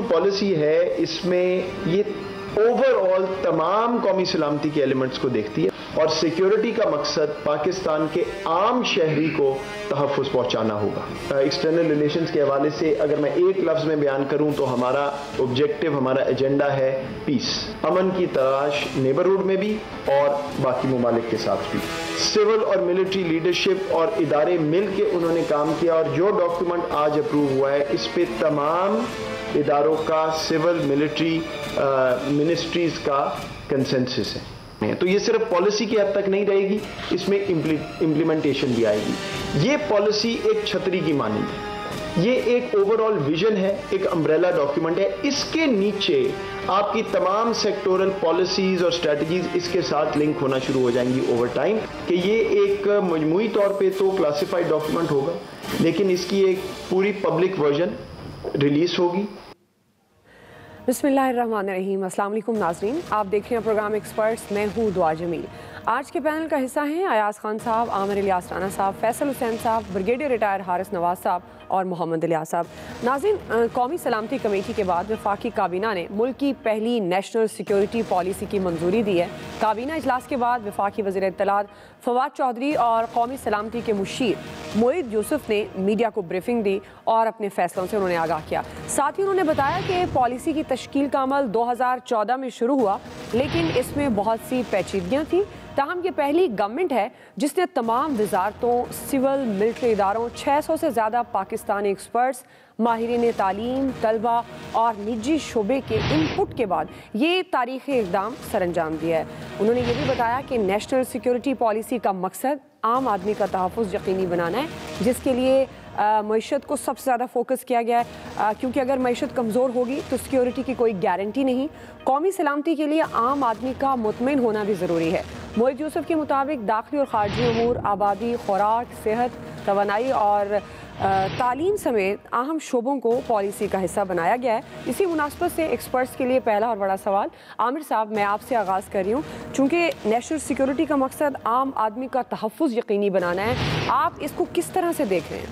Policy है इसमें ये ओवरऑल तमाम कौमी सलामती के एलिमेंट्स को देखती है और सिक्योरिटी का मकसद पाकिस्तान के आम शहरी को तहफ़्फ़ुज़ पहुंचाना होगा। एक्सटर्नल रिलेशंस के हवाले से अगर मैं एक लफ्ज़ में बयान करूं तो हमारा ऑब्जेक्टिव, हमारा एजेंडा है पीस, अमन की तलाश नेबरहुड में भी और बाकी ममालिक के साथ भी। सिविल और मिलिट्री लीडरशिप और इदारे मिल के उन्होंने काम किया और जो डॉक्यूमेंट आज अप्रूव हुआ है इस पे तमाम इदारों का, सिविल मिलिट्री मिनिस्ट्रीज का कंसेंसस है। तो ये सिर्फ पॉलिसी की हद तक नहीं रहेगी, इसमें इम्प्लीमेंटेशन भी आएगी। ये पॉलिसी एक छतरी की मानी है, ये एक ओवरऑल विजन है, एक अम्ब्रेला डॉक्यूमेंट है। इसके नीचे आपकी तमाम सेक्टोरल पॉलिसीज और स्ट्रेटजीज इसके साथ लिंक होना शुरू हो जाएंगी ओवर टाइम कि ये एक मजमूई तौर पे तो क्लासिफाइड डॉक्यूमेंट होगा, लेकिन इसकी एक पूरी पब्लिक वर्जन रिलीज होगी। बिस्मिल्लाहिर्रहमानिर्रहीम। अस्सलाम वालेकुम नाज़रीन, आप देख रहे हैं प्रोग्राम एक्सपर्ट्स। मैं हूँ दुआ जमील। आज के पैनल का हिस्सा हैं अयाज खान साहब, आमिर इलियास राना साहब, फैसल हुसैन साहब, ब्रिगेडियर रिटायर हारिस नवाज साहब और मोहम्मद इलियास साहब। नाज़रीन, कौमी सलामती कमेटी के बाद वफाकी काबीना ने मुल्क की पहली नेशनल सिक्योरिटी पॉलिसी की मंजूरी दी है। काबीना इजलास के बाद वफाकी वज़ीर इत्तलात फवाद चौधरी और कौमी सलामती के मुशीर मोईद यूसुफ ने मीडिया को ब्रीफिंग दी और अपने फैसलों से उन्होंने आगाह किया। साथ ही उन्होंने बताया कि पॉलिसी की तश्कील का अमल 2014 में शुरू हुआ, लेकिन इसमें बहुत सी पेचीदगियाँ थी। ताहम ये पहली गवर्नमेंट है जिसने तमाम वजारतों, सिविल मिलिट्री इदारों, 600 से ज़्यादा पाकिस्तानी एक्सपर्ट्स, माहिरीन तालीम, तलबा और निजी शोबे के इनपुट के बाद ये तारीख़ी इक़दाम सरअंजाम दिया है। उन्होंने ये भी बताया कि नेशनल सिक्योरिटी पॉलिसी का मकसद आम आदमी का तहफ़्फ़ुज़ यकीनी बनाना है, जिसके लिए मईशत को सबसे ज़्यादा फोकस किया गया है, क्योंकि अगर मईशत कमज़ोर होगी तो सिक्योरिटी की कोई गारंटी नहीं। कौमी सलामती के लिए आम आदमी का मुतमिन होना भी ज़रूरी है। मोईद यूसुफ के मुताबिक दाखिली और ख़ारजी अमूर, आबादी, खुराक, सेहत, तवानाई और तालीम समेत अहम शोबों को पॉलिसी का हिस्सा बनाया गया है। इसी मुनासबत से एक्सपर्ट्स के लिए पहला और बड़ा सवाल, आमिर साहब मैं आपसे आगाज़ कर रही हूँ। चूँकि नेशनल सिक्योरिटी का मकसद आम आदमी का तहफ़्फ़ुज़ यकीनी बनाना है, आप इसको किस तरह से देख रहे हैं?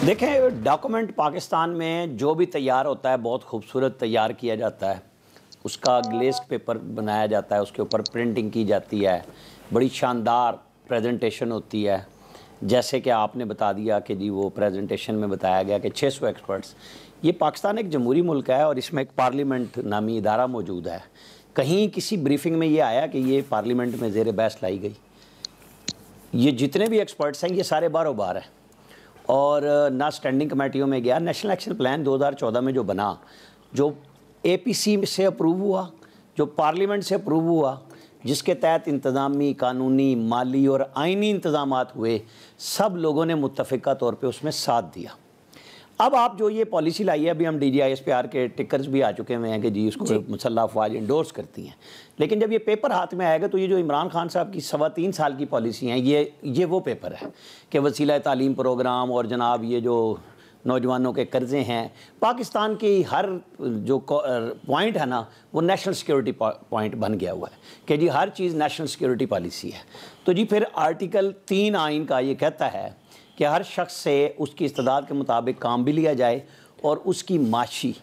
देखें, डॉक्यूमेंट पाकिस्तान में जो भी तैयार होता है बहुत खूबसूरत तैयार किया जाता है। उसका ग्लेज़ पेपर बनाया जाता है, उसके ऊपर प्रिंटिंग की जाती है, बड़ी शानदार प्रेजेंटेशन होती है। जैसे कि आपने बता दिया कि जी वो प्रेजेंटेशन में बताया गया कि 600 एक्सपर्ट्स। ये पाकिस्तान एक जमहूरी मुल्क है और इसमें एक पार्लियामेंट नामी इदारा मौजूद है। कहीं किसी ब्रीफिंग में ये आया कि ये पार्लियामेंट में ज़ेर बहस लाई गई? ये जितने भी एक्सपर्ट्स हैं ये सारे बारों बार हैं और ना स्टैंडिंग कमेटियों में गया। नेशनल एक्शन प्लान 2014 में जो बना, जो APC से अप्रूव हुआ, जो पार्लियामेंट से अप्रूव हुआ, जिसके तहत इंतज़ामी, कानूनी, माली और आइनी इंतज़ामात हुए, सब लोगों ने मुत्तफ़िका तौर पे उसमें साथ दिया। अब आप जो ये पॉलिसी लाई है, अभी हम DGISPR के टिकर्स भी आ चुके हुए हैं कि जी उसको मुसल्लह अफ़वाज इंडोर्स करती हैं, लेकिन जब ये पेपर हाथ में आएगा तो ये जो इमरान खान साहब की 3.25 साल की पॉलिसी हैं, ये वो पेपर है कि वसीला तालीम प्रोग्राम और जनाब ये जो नौजवानों के कर्ज़े हैं, पाकिस्तान की हर जो पॉइंट है ना वो नेशनल सिक्योरिटी पॉइंट बन गया हुआ है कि जी हर चीज़ नेशनल सिक्योरिटी पॉलिसी है। तो जी फिर आर्टिकल 3 आइन का ये कहता है कि हर शख्स से उसकी इस्तेदाद के मुताबिक काम भी लिया जाए और उसकी माशी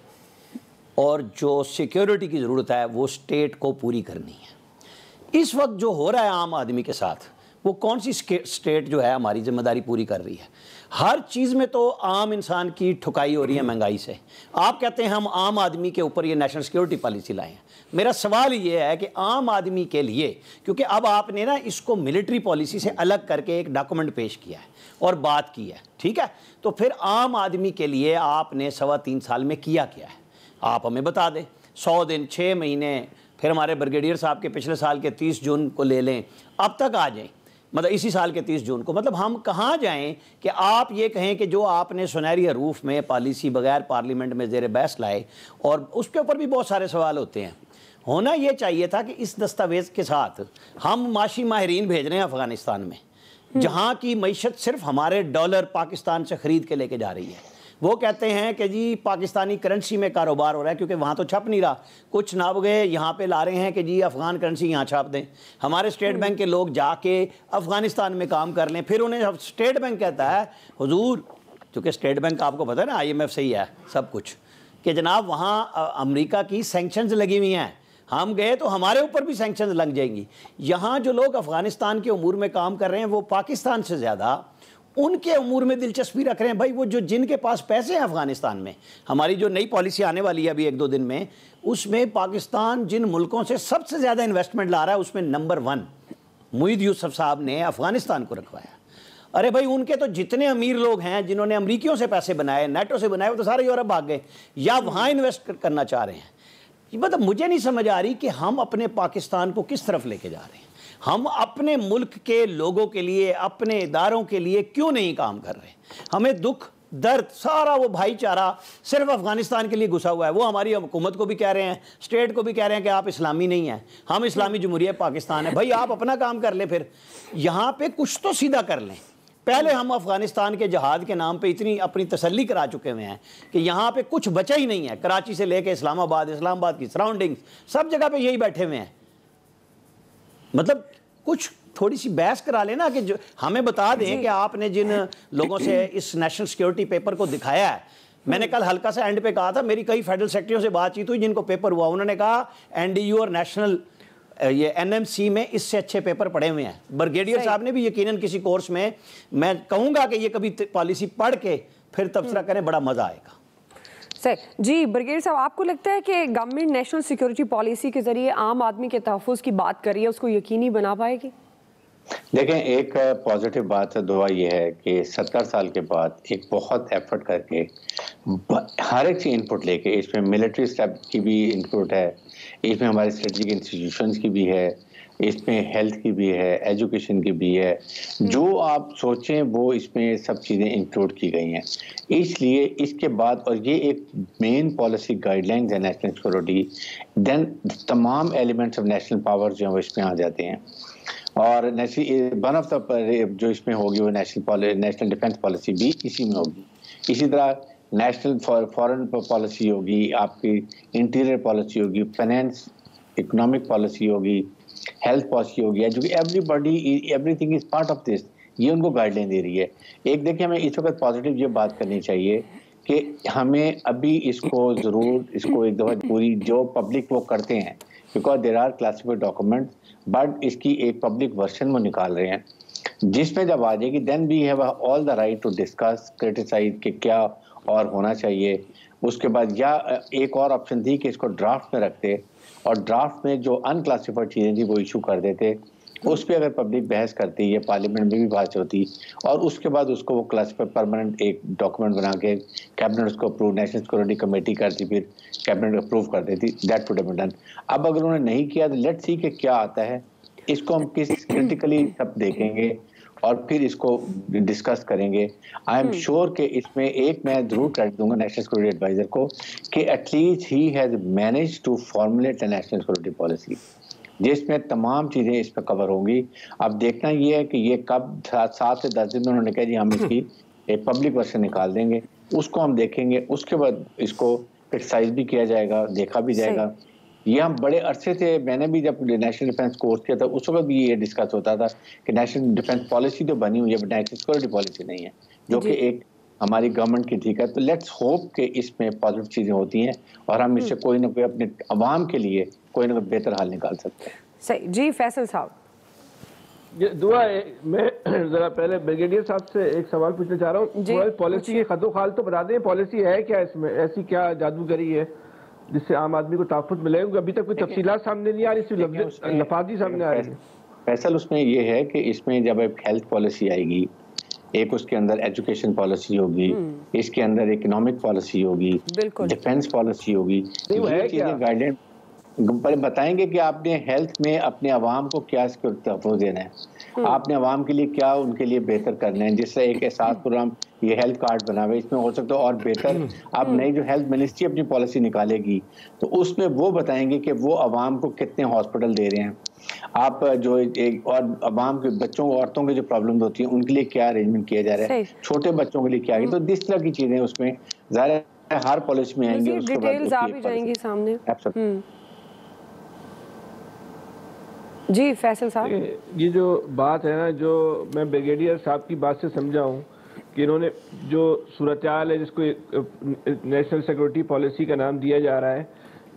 और जो सिक्योरिटी की ज़रूरत है वो स्टेट को पूरी करनी है। इस वक्त जो हो रहा है आम आदमी के साथ, वो कौन सी स्टेट जो है हमारी जिम्मेदारी पूरी कर रही है? हर चीज़ में तो आम इंसान की ठुकाई हो रही है महंगाई से। आप कहते हैं हम आम आदमी के ऊपर ये नेशनल सिक्योरिटी पॉलिसी लाए हैं। मेरा सवाल ये है कि आम आदमी के लिए, क्योंकि अब आपने ना इसको मिलिट्री पॉलिसी से अलग करके एक डॉक्यूमेंट पेश किया है और बात की है, ठीक है, तो फिर आम आदमी के लिए आपने 3.25 साल में किया क्या है? आप हमें बता दें। 100 दिन, 6 महीने, फिर हमारे ब्रिगेडियर साहब के पिछले साल के 30 जून को ले लें, अब तक आ जाएं, मतलब इसी साल के 30 जून को, मतलब हम कहाँ जाएं कि आप ये कहें कि जो आपने सुनहरी हरूफ में पॉलिसी बगैर पार्लियामेंट में ज़ेर बहस लाए, और उसके ऊपर भी बहुत सारे सवाल होते हैं। होना ये चाहिए था कि इस दस्तावेज़ के साथ हम माशी माहिरीन भेज रहे हैं अफ़गानिस्तान में, जहाँ की मईशत सिर्फ हमारे डॉलर पाकिस्तान से ख़रीद के लेके जा रही है। वो कहते हैं कि जी पाकिस्तानी करेंसी में कारोबार हो रहा है, क्योंकि वहाँ तो छप नहीं रहा, कुछ नाब गए यहाँ पे ला रहे हैं कि जी अफ़गान करेंसी यहाँ छाप दें। हमारे स्टेट बैंक के लोग जाके अफ़गानिस्तान में काम कर लें, फिर उन्हें स्टेट बैंक कहता है हुजूर क्योंकि स्टेट बैंक आपको पता है ना IMF से ही है सब कुछ, कि जनाब वहाँ अमेरिका की सैंक्शंस लगी हुई हैं, हम गए तो हमारे ऊपर भी सैंक्शंस लग जाएंगी। यहाँ जो लोग अफ़गानिस्तान के उमूर में काम कर रहे हैं वो पाकिस्तान से ज़्यादा उनके उमूर में दिलचस्पी रख रहे हैं। भाई वो जो जिनके पास पैसे हैं अफ़गानिस्तान में, हमारी जो नई पॉलिसी आने वाली है अभी 1-2 दिन में, उसमें पाकिस्तान जिन मुल्कों से सबसे ज़्यादा इन्वेस्टमेंट ला रहा है उसमें नंबर 1 मुईद यूसुफ साहब ने अफ़गानिस्तान को रखवाया। अरे भाई उनके तो जितने अमीर लोग हैं जिन्होंने अमरीकियों से पैसे बनाए, नेटो से बनाए, वो तो सारे यूरोप भाग गए या वहाँ इन्वेस्ट करना चाह रहे हैं। मतलब मुझे नहीं समझ आ रही कि हम अपने पाकिस्तान को किस तरफ लेके जा रहे हैं। हम अपने मुल्क के लोगों के लिए, अपने इदारों के लिए क्यों नहीं काम कर रहे? हमें दुख दर्द सारा वो भाईचारा सिर्फ अफगानिस्तान के लिए घुसा हुआ है। वो हमारी हुकूमत को भी कह रहे हैं, स्टेट को भी कह रहे हैं कि आप इस्लामी नहीं हैं, हम इस्लामी जमहूरियत पाकिस्तान है। भाई आप अपना काम कर लें, फिर यहाँ पे कुछ तो सीधा कर लें। पहले हम अफगानिस्तान के जहाद के नाम पे इतनी अपनी तसल्ली करा चुके हुए हैं कि यहाँ पे कुछ बचा ही नहीं है। कराची से लेके इस्लामाबाद की सराउंडिंग्स सब जगह पे यही बैठे हुए हैं। मतलब कुछ थोड़ी सी बहस करा लेना कि जो हमें बता दें कि आपने जिन लोगों से इस नेशनल सिक्योरिटी पेपर को दिखाया है। मैंने कल हल्का सा एंड पे कहा था, मेरी कई फेडरल सेक्रेटरियों से बातचीत हुई जिनको पेपर हुआ, उन्होंने कहा NDU और नेशनल ये NMC में इससे अच्छे पेपर पढ़े हुए हैं। ब्रिगेडियर साहब ने भी यकीनन किसी कोर्स में, मैं कहूँगा कि ये कभी पॉलिसी पढ़ के फिर तबसरा करें, बड़ा मज़ा आएगा। सही जी। ब्रिगेडियर साहब, आपको लगता है कि गवर्नमेंट नेशनल सिक्योरिटी पॉलिसी के जरिए आम आदमी के तहफ़्फ़ुज़ की बात कर रही है, उसको यकीनी बना पाएगी? देखें, एक पॉजिटिव बात दुआ ये है कि 70 साल के बाद एक बहुत एफर्ट करके हर एक चीज इनपुट लेके, इसमें मिलिट्री स्टेप की भी इनपुट है, इसमें हमारे स्ट्रेटेजिक इंस्टीट्यूशंस की भी है, इसमें हेल्थ की भी है, एजुकेशन की भी है, जो आप सोचें वो इसमें सब चीज़ें इंक्लूड की गई हैं। इसलिए इसके बाद, और ये एक मेन पॉलिसी गाइडलाइंस है नेशनल सिक्योरिटी, देन तमाम एलिमेंट्स ऑफ नेशनल पावर जो है इसमें आ जाते हैं। और वन ऑफ द जो इसमें होगी वो नेशनल डिफेंस पॉलिसी भी इसी में होगी। इसी तरह नेशनल फॉरेन पॉलिसी होगी, आपकी इंटीरियर पॉलिसी होगी, फाइनेंस इकोनॉमिक पॉलिसी होगी, हेल्थ पॉलिसी होगी, everything is part of this. ये उनको गाइडलाइन दे रही है। एक देखिए, हमें इस वक्त पॉजिटिव ये बात करनी चाहिए कि हमें अभी इसको ज़रूर इसको एक दफ़ा पूरी जो पब्लिक वो करते हैं, because there are classified documents, but इसकी एक पब्लिक वर्जन वो निकाल रहे हैं जिसमें जब आ जाएगी then we have all the right to discuss, criticize कि क्या और होना चाहिए। उसके बाद या एक और ऑप्शन थी कि इसको ड्राफ्ट में रखते और ड्राफ्ट में जो अनक्लासिफाइड चीज़ें थी वो इशू कर देते, उस पर अगर पब्लिक बहस करती, ये पार्लियामेंट में भी बात होती और उसके बाद उसको वो क्लासिफाइड परमानेंट एक डॉक्यूमेंट बना के कैबिनेट उसको अप्रूव, नेशनल सिक्योरिटी कमेटी करती, फिर कैबिनेट अप्रूव कर देती, that would have been done. अब अगर उन्होंने नहीं किया तो लेट्स सी कि क्या आता है, इसको हम किस क्रिटिकली सब देखेंगे और फिर इसको डिस्कस करेंगे। आई एम श्योर कि इसमें एक मैं जरूर कर दूंगा नेशनल सिक्योरिटी एडवाइजर को कि at least he has managed to formulate a national security policy जिसमें तमाम चीज़ें इस पर कवर होंगी। अब देखना ये है कि ये कब 7 से 10 दिन में उन्होंने कहा जी हम इसकी एक पब्लिक वर्जन निकाल देंगे, उसको हम देखेंगे, उसके बाद इसको क्रिटिसाइज भी किया जाएगा, देखा भी जाएगा। ये हम बड़े अरसे से, मैंने भी जब नेशनल डिफेंस कोर्स किया था उस वक्त भी ये डिस्कस होता था कि नेशनल डिफेंस पॉलिसी तो बनी हुई है बट नेशनल सिक्योरिटी पॉलिसी नहीं है, जो कि एक हमारी गवर्नमेंट की ठीक है। तो लेट्स होप कि इसमें पॉजिटिव चीज़ें होती हैं और हम इससे कोई ना कोई अपने अवाम के लिए कोई ना कोई बेहतर हाल निकाल सकते हैं। सही जी। फैसल साहब, दुआ मैं जरा पहले ब्रिगेडियर साहब से एक सवाल पूछना चाह रहा हूँ। पॉलिसी की खदो खाल तो बता दें, पॉलिसी है क्या इसमें, ऐसी क्या जादूगरी है जिससे आम आदमी को तहफ़्फ़ुज़ मिलेगा? अभी तक कोई तफसीलात सामने नहीं आ रही, सिर्फ लफाजी सामने आ रही है। फैसल उसमें ये है कि इसमें जब एक हेल्थ पॉलिसी आएगी, एक उसके अंदर एजुकेशन पॉलिसी होगी, इसके अंदर इकोनॉमिक पॉलिसी होगी, डिफेंस पॉलिसी होगी, ये चीजें गाइडेंस बताएंगे कि आपने हेल्थ में अपने अवाम को क्या तहफ़्फ़ुज़ देना है, आपने अवाम के लिए क्या उनके लिए बेहतर करना है। जिससे एक एहसास प्रोग्राम ये हेल्थ कार्ड बना हुआ है, इसमें हो सकता है और बेहतर आप नई जो हेल्थ मिनिस्ट्री अपनी पॉलिसी निकालेगी तो उसमें वो बताएंगे कि वो अवाम को कितने हॉस्पिटल दे रहे हैं, आप जो एक और अवाम के बच्चों औरतों की जो प्रॉब्लम होती है उनके लिए क्या अरेंजमेंट किया जा रहा है, छोटे बच्चों के लिए क्या है। तो इस तरह की चीजें उसमें ज़ाहिर है हर पॉलिसी में आएंगी, उसके डिटेल्स आ भी जाएंगी सामने। जी फैसल साहब, ये जो बात है ना, जो मैं ब्रिगेडियर साहब की बात से समझा हूँ कि इन्होंने जो सूरत हाल है जिसको नेशनल सिक्योरिटी पॉलिसी का नाम दिया जा रहा है,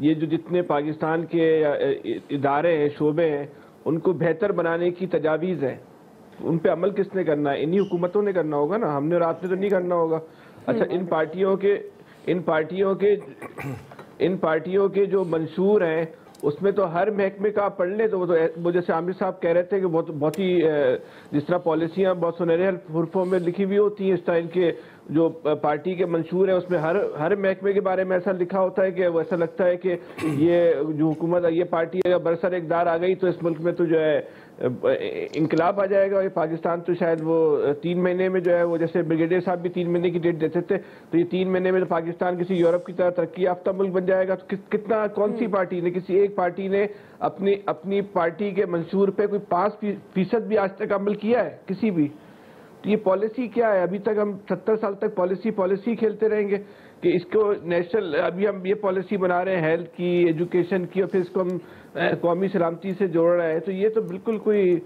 ये जो जितने पाकिस्तान के इदारे हैं, शोबे हैं, उनको बेहतर बनाने की तजावीज़ है, उन पे अमल किसने करना है? इन्हीं हुकूमतों ने करना होगा ना, हमने और आपने तो नहीं करना होगा। अच्छा, इन पार्टियों के जो मंशूर हैं उसमें तो हर महकमे का आप पढ़ लें तो वो जैसे आमिर साहब कह रहे थे कि बहुत ही जिस तरह पॉलिसियाँ बहुत सुनहरे हुर्फों में लिखी हुई होती हैं, इस तरह इनके जो पार्टी के मंशूर है उसमें हर महकमे के बारे में ऐसा लिखा होता है कि वो ऐसा लगता है कि ये जो हुकूमत ये पार्टी अगर बरसर इक़्तिदार आ गई तो इस मुल्क में तो जो है इनकलाब आ जाएगा। और ये पाकिस्तान तो शायद वो 3 महीने में जो है वो जैसे ब्रिगेडियर साहब भी 3 महीने की डेट देते थे, तो ये 3 महीने में तो पाकिस्तान किसी यूरोप की तरह तरक्की याफ्ता मुल्क बन जाएगा। तो कितना कौन सी पार्टी ने, किसी एक पार्टी ने अपनी पार्टी के मंशूर पे कोई 5% भी आज तक अमल किया है किसी भी? तो ये पॉलिसी क्या है? अभी तक हम 70 साल तक पॉलिसी खेलते रहेंगे कि इसको नेशनल, अभी हम ये पॉलिसी बना रहे हैं हेल्थ की, एजुकेशन की, और फिर इसको हम कौमी सलामती से जोड़ रहे हैं। तो ये तो बिल्कुल कोई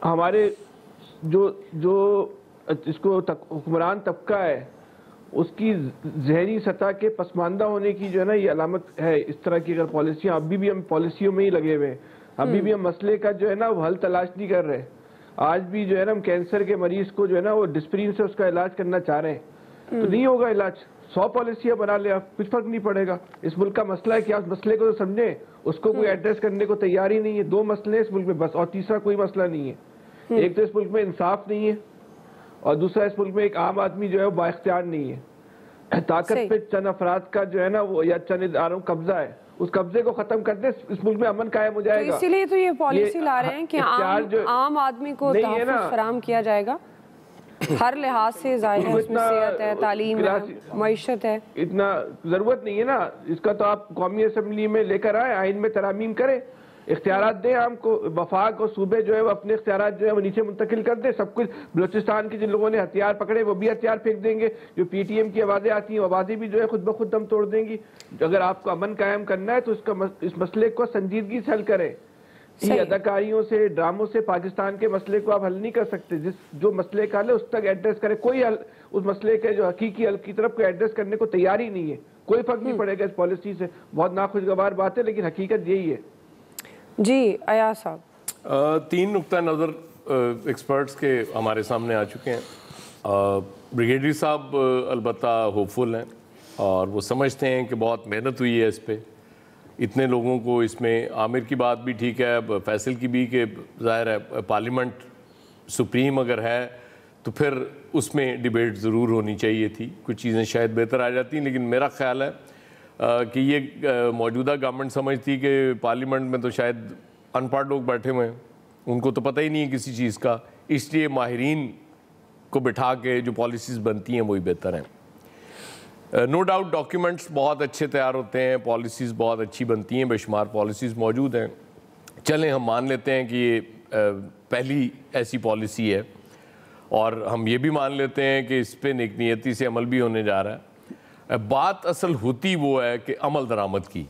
हमारे जो इसको हुक्मरान तबका है उसकी जहनी सतह के पसमानदा होने की जो है ना ये अलामत है। इस तरह की अगर पॉलिसियाँ, अभी भी हम पॉलिसियों में ही लगे हुए हैं, अभी भी हम मसले का जो है ना वो हल तलाश नहीं कर रहे। आज भी जो है ना हम कैंसर के मरीज को जो है ना वो डिस्प्रिन से उसका इलाज करना चाह रहे हैं, तो नहीं होगा इलाज। 100 पॉलिसियाँ बना ले आप, कुछ फर्क नहीं पड़ेगा। इस मुल्क का मसला है कि आप मसले को तो समझें, उसको कोई एड्रेस करने को तैयार ही नहीं है। 2 मसले हैं इस मुल्क में बस, और तीसरा कोई मसला नहीं है। एक तो इस मुल्क में इंसाफ नहीं है, और दूसरा इस मुल्क में एक आम आदमी जो है वो बाइख्तियार नहीं है। ताकत पे चंद अफराद का जो है ना वो या चंद इदारों कब्जा है, उस कब्जे को खत्म कर दे, इस मुल्क में अमन कायम हो जाएगा। तो इसीलिए तो ये पॉलिसी ला रहे हैं कि आम आदमी को तहफ़्फ़ुज़ फराहम किया जाएगा हर लिहाज से। ज़ाहिर है उसमें सेहत है, तालीम है, मईशत है। इतना जरूरत नहीं है ना इसका, तो आप कौमी असम्बली में लेकर आए, आइन में तरामीम करें, इख्तियारात दें हमको, वफाक और सूबे जो है वो अपने इख्तियारात जो है वो नीचे मुंतकिल कर दे। सब कुछ बलूचिस्तान के जिन लोगों ने हथियार पकड़े वो भी हथियार फेंक देंगे, जो PTM की आवाज़ें आती हैं आवाज़ें भी जो है खुद ब खुद दम तोड़ देंगी। अगर आपको अमन कायम करना है तो इस मसले को संजीदगी से हल करें। ये अदाकारियों से, ड्रामों से पाकिस्तान के मसले को आप हल नहीं कर सकते। जो मसले का हल है उस तक एड्रेस करें। कोई हल उस मसले के जो हकीकी हल की तरफ कोई एड्रेस करने को तैयार ही नहीं है। कोई फर्क नहीं पड़ेगा इस पॉलिसी से। बहुत नाखुशगवार बात है लेकिन हकीकत यही है। जी अयाज साहब, 3 नुक्ता नज़र एक्सपर्ट्स के हमारे सामने आ चुके हैं। ब्रिगेडियर साहब अलबत्ता होपफुल हैं और वो समझते हैं कि बहुत मेहनत हुई है इस पर, इतने लोगों को इसमें। आमिर की बात भी ठीक है, फैसल की भी, कि ज़ाहिर है पार्लियामेंट सुप्रीम अगर है तो फिर उसमें डिबेट ज़रूर होनी चाहिए थी, कुछ चीज़ें शायद बेहतर आ जाती। लेकिन मेरा ख्याल है कि ये मौजूदा गवर्नमेंट समझती कि पार्लियामेंट में तो शायद अनपढ़ लोग बैठे हुए हैं, उनको तो पता ही नहीं है किसी चीज़ का, इसलिए माहिरीन को बिठा के जो पॉलिसीज़ बनती हैं वही बेहतर हैं। नो डाउट डॉक्यूमेंट्स बहुत अच्छे तैयार होते हैं, पॉलिसीज़ बहुत अच्छी बनती हैं, बेशुमार पॉलिसीज़ मौजूद हैं। चलें हम मान लेते हैं कि ये पहली ऐसी पॉलिसी है, और हम ये भी मान लेते हैं कि इस पर नेकनीयती से अमल भी होने जा रहा है। बात असल होती वो है कि अमल दरामद की।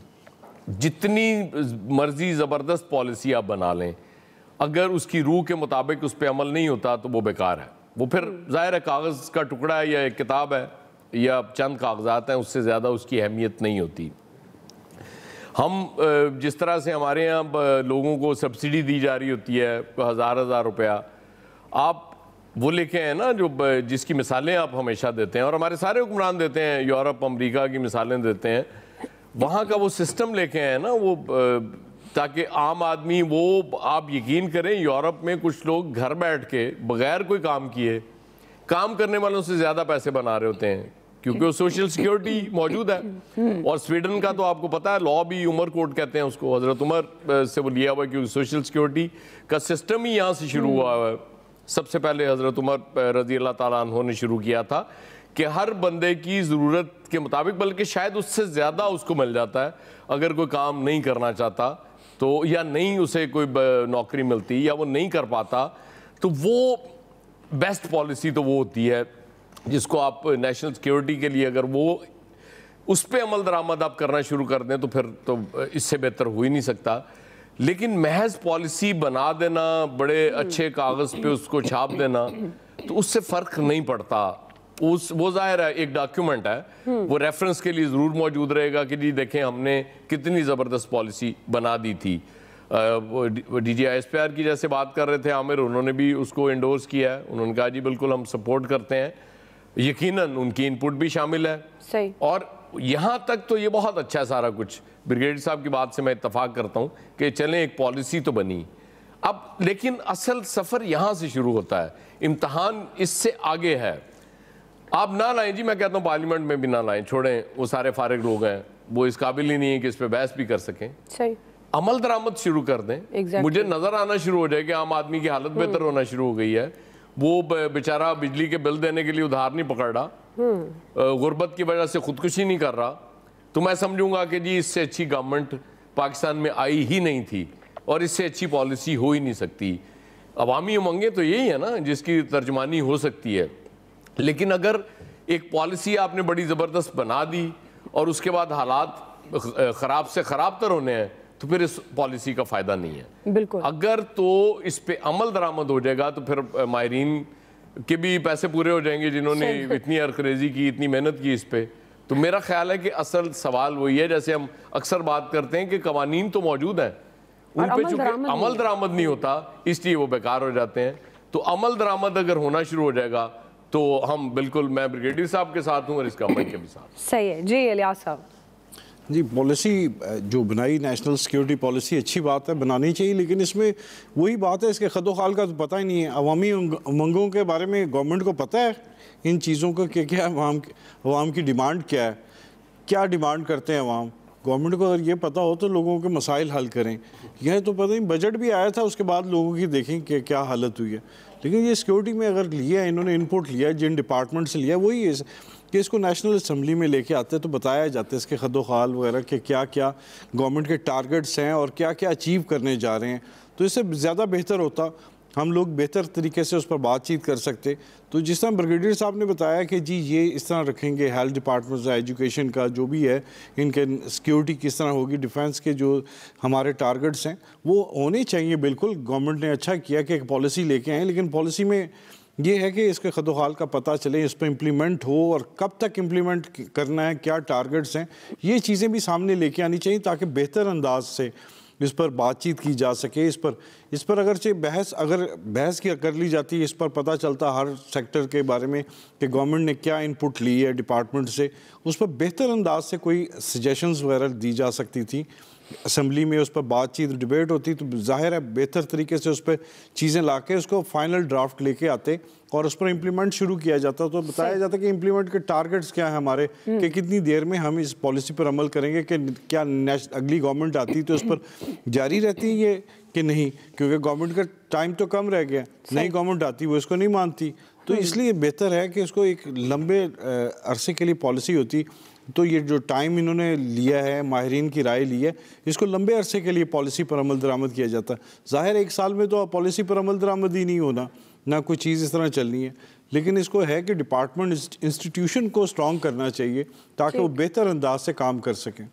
जितनी मर्जी ज़बरदस्त पॉलिसी आप बना लें, अगर उसकी रूह के मुताबिक उस पर अमल नहीं होता तो वो बेकार है। वो फिर ज़ाहिर है कागज़ का टुकड़ा है या एक किताब है या चंद कागजात हैं, उससे ज़्यादा उसकी अहमियत नहीं होती। हम जिस तरह से हमारे यहाँ लोगों को सब्सिडी दी जा रही होती है 1000 रुपया, आप वो लेके हैं ना जो जिसकी मिसालें आप हमेशा देते हैं और हमारे सारे हुक्मरान देते हैं, यूरोप अमेरिका की मिसालें देते हैं, वहाँ का वो सिस्टम लेके हैं ना वो, ताकि आम आदमी वो, आप यकीन करें यूरोप में कुछ लोग घर बैठ के बगैर कोई काम किए काम करने वालों से ज़्यादा पैसे बना रहे होते हैं, क्योंकि वो सोशल सिक्योरिटी मौजूद है। और स्वीडन का तो आपको पता है लॉ भी उमर कोड कहते हैं उसको, हज़रत उमर से वो लिया हुआ है, क्योंकि सोशल सिक्योरिटी का सिस्टम ही यहाँ से शुरू हुआ है। सबसे पहले हज़रत उमर रज़ी अल्लाह ताला अन्हु ने शुरू किया था कि हर बंदे की ज़रूरत के मुताबिक, बल्कि शायद उससे ज़्यादा उसको मिल जाता है अगर कोई काम नहीं करना चाहता तो, या नहीं उसे कोई नौकरी मिलती या वो नहीं कर पाता, तो वो बेस्ट पॉलिसी तो वो होती है जिसको आप नेशनल सिक्योरिटी के लिए अगर वो उस पर अमल दरामद आप करना शुरू कर दें तो फिर तो इससे बेहतर हो ही नहीं सकता। लेकिन महज पॉलिसी बना देना, बड़े अच्छे कागज़ पे उसको छाप देना, तो उससे फ़र्क नहीं पड़ता। वो जाहिर है एक डॉक्यूमेंट है, वो रेफरेंस के लिए ज़रूर मौजूद रहेगा कि जी देखें हमने कितनी ज़बरदस्त पॉलिसी बना दी थी। DGISPR की जैसे बात कर रहे थे आमिर, उन्होंने भी उसको इंडोर्स किया है। उन्होंने कहा जी बिल्कुल हम सपोर्ट करते हैं, यकीनन उनकी इनपुट भी शामिल है। सही। और यहाँ तक तो ये बहुत अच्छा है सारा कुछ। ब्रिगेडियर साहब की बात से मैं इत्तफाक करता हूँ कि चलें एक पॉलिसी तो बनी अब, लेकिन असल सफ़र यहाँ से शुरू होता है, इम्तहान इससे आगे है। आप ना लाएं जी, मैं कहता हूँ पार्लियामेंट में भी ना लाएं, छोड़ें, वो सारे फारिग लोग हैं, वो इस काबिल ही नहीं है कि इस पर बहस भी कर सकें। सही। अमल दरामद शुरू कर दें। मुझे नजर आना शुरू हो जाए कि आम आदमी की हालत बेहतर होना शुरू हो गई है। वो बेचारा बिजली के बिल देने के लिए उधार नहीं पकड़ रहा, गुर्बत की वजह से खुदकुशी नहीं कर रहा, तो मैं समझूंगा कि जी इससे अच्छी गवर्नमेंट पाकिस्तान में आई ही नहीं थी और इससे अच्छी पॉलिसी हो ही नहीं सकती। अवामी उमंगें तो यही है ना जिसकी तर्जमानी हो सकती है। लेकिन अगर एक पॉलिसी आपने बड़ी ज़बरदस्त बना दी और उसके बाद हालात ख़राब से ख़राब तर होने हैं, तो फिर इस पॉलिसी का फ़ायदा नहीं है। बिल्कुल। अगर तो इस पे अमल दरामद हो जाएगा तो फिर माहिरीन के भी पैसे पूरे हो जाएंगे जिन्होंने इतनी अरकरेजी की, इतनी मेहनत की इस पे। तो मेरा ख्याल है कि असल सवाल वही है, जैसे हम अक्सर बात करते हैं कि कवानीन तो मौजूद हैं, उन पे चूंकि अमल दरामद नहीं होता इसलिए वो बेकार हो जाते हैं। तो अमल दरामद अगर होना शुरू हो जाएगा तो हम बिल्कुल, मैं ब्रिगेडियर साहब के साथ हूँ और इस गवर्नमेंट के भी साथ। सही है जी। इलियास साहब जी, पॉलिसी जो बनाई, नेशनल सिक्योरिटी पॉलिसी अच्छी बात है, बनानी चाहिए, लेकिन इसमें वही बात है, इसके खदोखाल का तो पता ही नहीं है। अवामी उमंगों के बारे में गवर्नमेंट को पता है इन चीज़ों का कि क्या अवाम की डिमांड क्या है, क्या डिमांड करते हैं अवाम। गवर्नमेंट को अगर ये पता हो तो लोगों के मसाइल हल करें। यह तो पता नहीं, बजट भी आया था उसके बाद लोगों की देखें कि क्या हालत हुई है। लेकिन ये सिक्योरिटी में अगर लिया है, इन्होंने इनपुट लिया है, जिन डिपार्टमेंट से लिया है, वही है कि इसको नेशनल असम्बली में लेके आते तो बताया जाता है इसके खदोखाल वगैरह के क्या क्या गवर्नमेंट के टारगेट्स हैं और क्या क्या अचीव करने जा रहे हैं, तो इससे ज़्यादा बेहतर होता, हम लोग बेहतर तरीके से उस पर बातचीत कर सकते। तो जिस तरह ब्रिगेडियर साहब ने बताया कि जी ये इस तरह रखेंगे, हेल्थ डिपार्टमेंट का, एजुकेशन का, जो भी है, इनके सिक्योरिटी किस तरह होगी, डिफेंस के जो हमारे टारगेट्स हैं वो होने चाहिए। बिल्कुल गवर्नमेंट ने अच्छा किया कि एक पॉलिसी लेके आए, लेकिन पॉलिसी में ये है कि इसके खदोखाल का पता चले, इस पर इम्प्लीमेंट हो और कब तक इम्प्लीमेंट करना है, क्या टारगेट्स हैं, ये चीज़ें भी सामने लेके आनी चाहिए ताकि बेहतर अंदाज से इस पर बातचीत की जा सके। इस पर अगर बहस की कर ली जाती है, इस पर पता चलता हर सेक्टर के बारे में कि गवर्नमेंट ने क्या इनपुट ली है डिपार्टमेंट से, उस पर बेहतर अंदाज से कोई सजेशंस वगैरह दी जा सकती थी। असम्बली में उस पर बातचीत, डिबेट होती तो जाहिर है बेहतर तरीके से उस पर चीज़ें ला के उसको फाइनल ड्राफ्ट लेके आते और उस पर इम्प्लीमेंट शुरू किया जाता, तो बताया जाता कि इम्प्लीमेंट के टारगेट्स क्या हैं हमारे, कि कितनी देर में हम इस पॉलिसी पर अमल करेंगे, कि क्या अगली गवर्नमेंट आती तो उस पर जारी रहती है कि नहीं, क्योंकि गवर्नमेंट का टाइम तो कम रह गया, नई गवर्नमेंट आती वो इसको नहीं मानती। तो इसलिए बेहतर है कि इसको एक लंबे अरसे के लिए पॉलिसी होती। तो ये जो टाइम इन्होंने लिया है, माहिरीन की राय ली है, इसको लंबे अरसे के लिए पॉलिसी पर अमल दरामद किया जाता है। ज़ाहिर एक साल में तो पॉलिसी पर अमल दरामद ही नहीं होना, ना कोई चीज़ इस तरह चलनी है, लेकिन इसको है कि डिपार्टमेंट इंस्टीट्यूशन को स्ट्रॉन्ग करना चाहिए ताकि वो बेहतर अंदाज से काम कर सकें।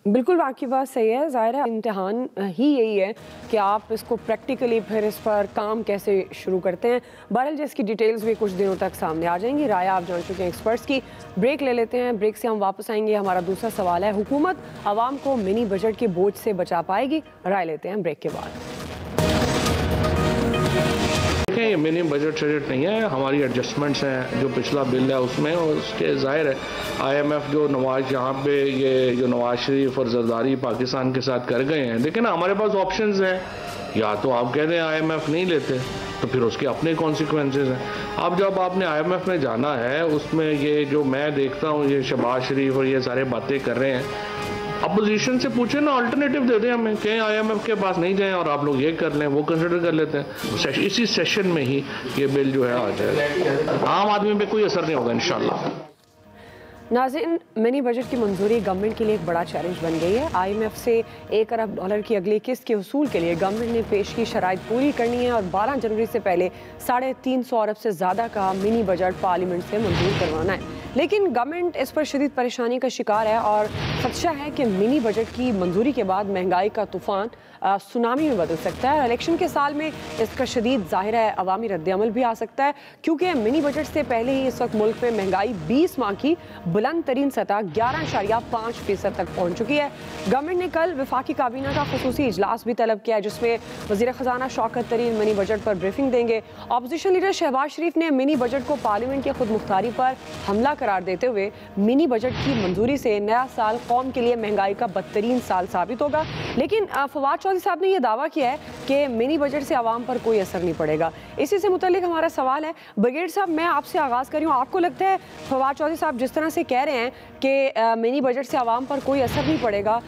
बिल्कुल आपकी बात सही है। ज़ाहिर है इम्तिहान ही यही है कि आप इसको प्रैक्टिकली फिर इस पर काम कैसे शुरू करते हैं। बहरहाल जिसकी डिटेल्स भी कुछ दिनों तक सामने आ जाएंगी। राय आप जान चुके हैं एक्सपर्ट्स की। ब्रेक ले लेते हैं, ब्रेक से हम वापस आएंगे। हमारा दूसरा सवाल है, हुकूमत आवाम को मिनी बजट के बोझ से बचा पाएगी? राय लेते हैं ब्रेक के बाद। ये मिनी बजट शजट नहीं है, हमारी एडजस्टमेंट्स हैं जो पिछला बिल है उसमें, और उसके ज़ाहिर है IMF जो यहाँ पे ये जो नवाज शरीफ और जरदारी पाकिस्तान के साथ कर गए हैं, लेकिन हमारे पास ऑप्शंस हैं, या तो आप कहते हैं IMF नहीं लेते तो फिर उसके अपने कॉन्सिक्वेंसेज हैं। अब जब आपने IMF में जाना है, उसमें ये जो मैं देखता हूँ ये शहबाज शरीफ और ये सारे बातें कर रहे हैं, अपोजिशन से पूछे ना, अल्टरनेटिव दे दें हमें, कहें IMF के पास नहीं जाएं और आप लोग ये कर लें, वो कंसिडर कर लेते हैं। इसी सेशन में ही ये बिल जो है आ जाएगा, आम आदमी पे कोई असर नहीं होगा इंशाल्लाह। नाज़रीन, मिनी बजट की मंजूरी गवर्नमेंट के लिए एक बड़ा चैलेंज बन गई है। IMF से $1 अरब की अगली किस्त के हुसूल के लिए गवर्नमेंट ने पेश की शराइत पूरी करनी है और 12 जनवरी से पहले 350 अरब से ज़्यादा का मिनी बजट पार्लियामेंट से मंजूर करवाना है। लेकिन गवर्नमेंट इस पर शदीद परेशानी का शिकार है और खदशा है कि मिनी बजट की मंजूरी के बाद महंगाई का तूफान सुनामी में बदल सकता है। इलेक्शन के साल में इसका शदीद ज़ाहिर है अवामी रद्द-ए-अमल भी आ सकता है, क्योंकि मिनी बजट से पहले ही इस वक्त मुल्क में महंगाई 20 माह की बुलंद तरीन सतह 11.5% तक पहुँच चुकी है। गवर्नमेंट ने कल वफाकी काबीना का खुसूसी इजलास भी तलब किया है, जिसमें वज़ीर ख़जाना शौकत तरीन मिनी बजट पर ब्रीफिंग देंगे। अपोजिशन लीडर शहबाज शरीफ ने मिनी बजट को पार्लियामेंट की खुद मुख्तारी पर हमला करार देते हुए मिनी बजट की मंजूरी से नया साल कौम के लिए महंगाई का बदतरीन साल साबित होगा। लेकिन फवाद चौधरी साहब ने यह दावा किया है कि मिनी बजट से आवाम पर कोई असर नहीं पड़ेगा। इसी से मुतल्लिक हमारा सवाल है, ब्रिगेड साहब मैं आपसे आगाज़ कर रही हूँ, आपको लगता है फवाद चौधरी साहब जिस तरह से कह रहे हैं कि मिनी बजट से आवाम पर कोई असर नहीं पड़ेगा,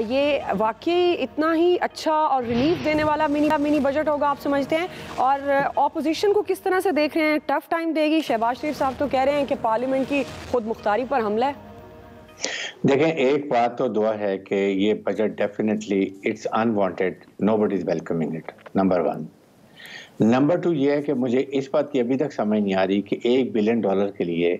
ये वाकई इतना ही अच्छा और रिलीफ देने वाला मिनी बजट होगा आप समझते हैं? और ऑपोजिशन को किस तरह से देख रहे हैं, टफ टाइम देगी? शहबाज शरीफ साहब तो कह रहे हैं कि पार्लियामेंट की खुद मुख्तारी पर हमला है। देखें, एक बात तो दुआ है कि ये budget definitely it's unwanted, nobody is welcoming it, number 1। Number 2 ये है कि मुझे इस बात की अभी तक समझ नहीं आ रही कि $1 बिलियन के लिए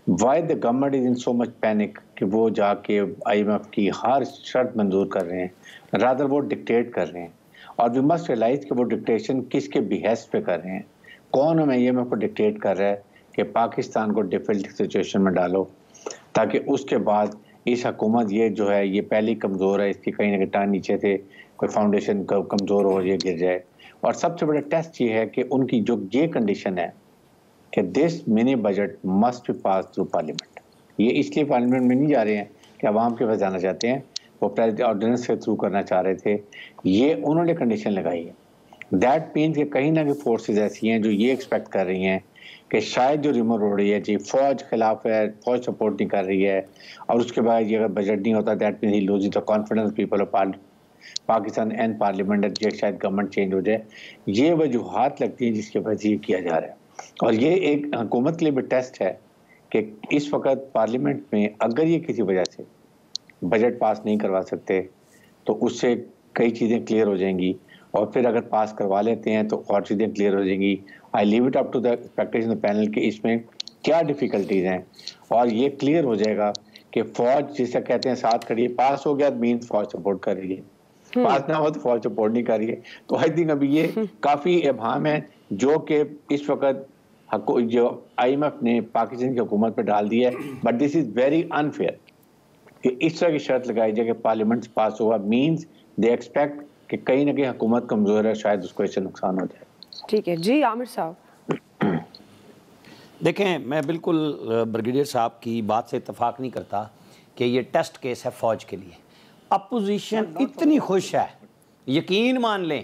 why the government is in so much panic कि वो जाके IMF की हर शर्त मंजूर कर रहे हैं, रादर वो डिक्टेट कर रहे हैं। और वी मस्ट रियलाइज कि वो डिक्टेशन किसके बिहेस्ट पे कर रहे हैं, कौन हमें IMF को डिक्टेट कर रहा है कि पाकिस्तान को डिफिकल्ट सिचुएशन में डालो, ताकि उसके बाद इस हुकूमत ये जो है ये पहली कमज़ोर है, इसकी कहीं ना कहीं टांग नीचे थे, कोई फाउंडेशन कमज़ोर हो ये गिर जाए। और सबसे बड़ा टेस्ट ये है कि उनकी जो ये कंडीशन है कि this mini budget must be pass through parliament. ये इसलिए पार्लियामेंट में नहीं जा रहे हैं कि आवाम के पास जाना चाहते हैं, वो प्रेसिडेंट ऑर्डिनेंस के थ्रू करना चाह रहे थे, ये उन्होंने कंडीशन लगाई है। दैट मीन्स कि कहीं ना कहीं फोर्सेज ऐसी हैं जो ये एक्सपेक्ट कर रही हैं कि शायद जो रिमोट हो रही है जी फौज खिलाफ है, फौज सपोर्ट नहीं कर रही है, और उसके बाद ये अगर बजट नहीं होता that means he losing the confidence people of Pakistan and parliament, शायद गवर्नमेंट चेंज हो जाए। ये वजूहात लगती हैं जिसके वजह से ये किया जा रहा है। और ये एक हुकूमत के लिए भी टेस्ट है कि इस वक्त पार्लियामेंट में अगर ये किसी वजह से बजट पास नहीं करवा सकते तो उससे कई चीज़ें क्लियर हो जाएंगी, और फिर अगर पास करवा लेते हैं तो और चीज़ें क्लियर हो जाएंगी। I leave it up to the expectation panel कि इसमें क्या डिफ़िकल्टीज हैं, और ये क्लियर हो जाएगा कि फौज जिसे कहते हैं साथ खड़ी है, पास हो गया मीन्स फौज सपोर्ट कर रही है, पास ना हो तो फौज सपोर्ट नहीं कर रही है। तो आई थिंक अभी ये काफ़ी इबहम है जो कि इस वक्त जो IMF ने पाकिस्तान की हुकूमत पर डाल दिया है। But this is very unfair कि इस तरह की शर्त लगाई जाए कि पार्लियामेंट पास होगा मीन्स दे एक्सपेक्ट कि कहीं ना कहीं हुकूमत कमज़ोर है, शायद उसको इससे नुकसान हो जाए। ठीक है जी, आमिर साहब। देखें, मैं बिल्कुल ब्रिगेडियर साहब की बात से इत्तेफाक नहीं करता कि ये टेस्ट केस है फ़ौज के लिए। अपोजिशन इतनी खुश है, यकीन मान लें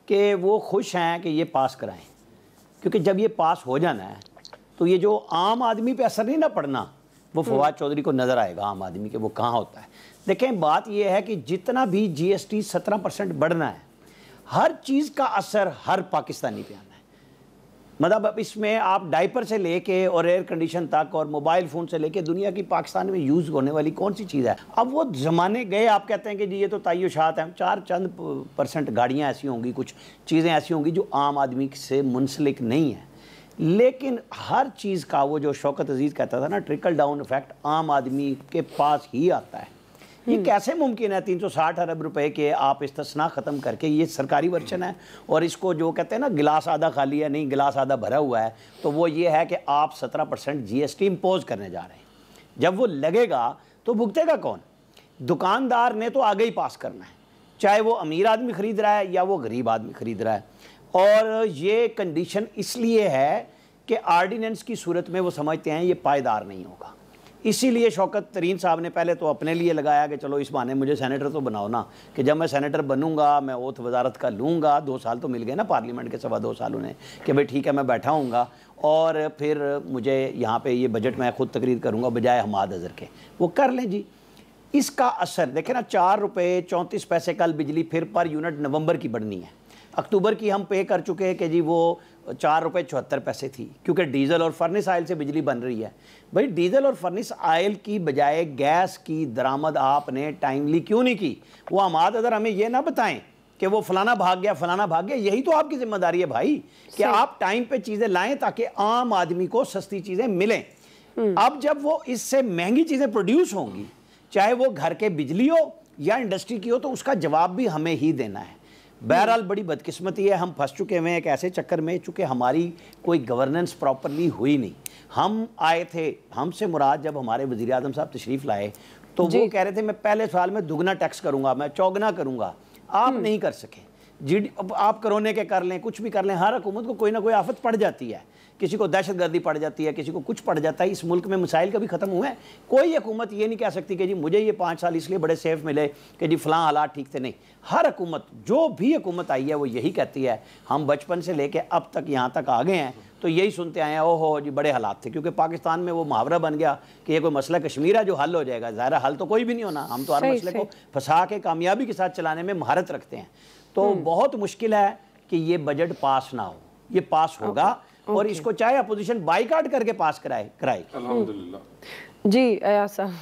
कि वो खुश हैं कि ये पास कराएं, क्योंकि जब ये पास हो जाना है तो ये जो आम आदमी पे असर नहीं ना पड़ना, वो फवाद चौधरी को नज़र आएगा आम आदमी के वो कहाँ होता है। देखें, बात ये है कि जितना भी GST 17% बढ़ना है, हर चीज़ का असर हर पाकिस्तानी पे आना है। मतलब अब इसमें आप डायपर से लेके और एयर कंडीशन तक और मोबाइल फ़ोन से लेके दुनिया की पाकिस्तान में यूज़ होने वाली कौन सी चीज़ है। अब वो ज़माने गए, आप कहते हैं कि जी ये तो तायुशात हैं, 4% गाड़ियाँ ऐसी होंगी, कुछ चीज़ें ऐसी होंगी जो आम आदमी से मुंसलिक नहीं है, लेकिन हर चीज़ का वो जो शौकत अजीज़ कहता था ना, ट्रिकल डाउन इफेक्ट आम आदमी के पास ही आता है। ये कैसे मुमकिन है 360 अरब रुपए के आप इस्तिस्ना ख़त्म करके, ये सरकारी वर्चन है, और इसको जो कहते हैं ना गिलास आधा खाली है, नहीं गिलास आधा भरा हुआ है, तो वो ये है कि आप 17% GST इम्पोज करने जा रहे हैं। जब वो लगेगा तो भुगतेगा कौन? दुकानदार ने तो आगे ही पास करना है, चाहे वो अमीर आदमी ख़रीद रहा है या वो गरीब आदमी ख़रीद रहा है। और ये कंडीशन इसलिए है कि आर्डिनेंस की सूरत में वो समझते हैं ये पायदार नहीं होगा। इसीलिए शौकत तरीन साहब ने पहले तो अपने लिए लगाया कि चलो इस बहाने मुझे सेनेटर तो बनाओ ना, कि जब मैं सेनेटर बनूंगा मैं ओथ वजारत का लूँगा। 2 साल तो मिल गए ना पार्लियामेंट के, 2.25 साल उन्हें, कि भाई ठीक है मैं बैठा हूँगा और फिर मुझे यहाँ पे ये बजट मैं ख़ुद तकरीर करूँगा बजाय हमाद अज़हर के। वो कर लें जी। इसका असर देखें ना, 4 रुपये 34 पैसे कल बिजली फिर पर यूनिट नवंबर की बढ़नी है। अक्टूबर की हम पे कर चुके हैं कि जी वो 4 रुपये 74 पैसे थी, क्योंकि डीजल और फर्नेस आयल से बिजली बन रही है। भाई डीजल और फर्नेस आयल की बजाय गैस की दरामद आपने टाइमली क्यों नहीं की? वो हमाद अदर हमें ये ना बताएं कि वो फलाना भाग गया फलाना भाग गया। यही तो आपकी जिम्मेदारी है भाई कि आप टाइम पे चीज़ें लाएं ताकि आम आदमी को सस्ती चीज़ें मिलें। अब जब वो इससे महंगी चीजें प्रोड्यूस होंगी, चाहे वो घर के बिजली हो या इंडस्ट्री की हो, तो उसका जवाब भी हमें ही देना है। बहरहाल बड़ी बदकिस्मती है, हम फंस चुके हुए हैं एक ऐसे चक्कर में, चूंकि हमारी कोई गवर्नेंस प्रॉपरली हुई नहीं। हम आए थे, हमसे मुराद जब हमारे वज़ीर आज़म साहब तशरीफ़ लाए तो वो कह रहे थे मैं पहले साल में दुगना टैक्स करूंगा, मैं चौगना करूंगा। आप नहीं कर सके। अब आप कोरोना के कर लें, कुछ भी कर लें, हर हुकूमत को कोई ना कोई आफत पड़ जाती है। किसी को दहशतगर्दी पड़ जाती है, किसी को कुछ पड़ जाता है। इस मुल्क में मसाइल कभी ख़त्म हुए हैं? कोई हुकूमत ये नहीं कह सकती कि जी मुझे ये 5 साल इसलिए बड़े सेफ मिले कि जी फ़लाँ हालात ठीक थे। नहीं, हर हुकूमत, जो भी हुकूमत आई है वो यही कहती है। हम बचपन से लेके अब तक यहाँ तक आ गए हैं तो यही सुनते आए हैं, ओहो जी बड़े हालात थे। क्योंकि पाकिस्तान में वो मुहावरा बन गया कि ये कोई मसला कश्मीर है जो हल हो जाएगा। ज़ाहिर हल तो कोई भी नहीं होना। हम तो हर मसले को फंसा के कामयाबी के साथ चलाने में महारत रखते हैं। तो बहुत मुश्किल है कि ये बजट पास ना हो। ये पास होगा और इसको चाहे अपोजिशन बाइकाट करके पास कराए। अल्हम्दुलिल्लाह जी अयाज साहब,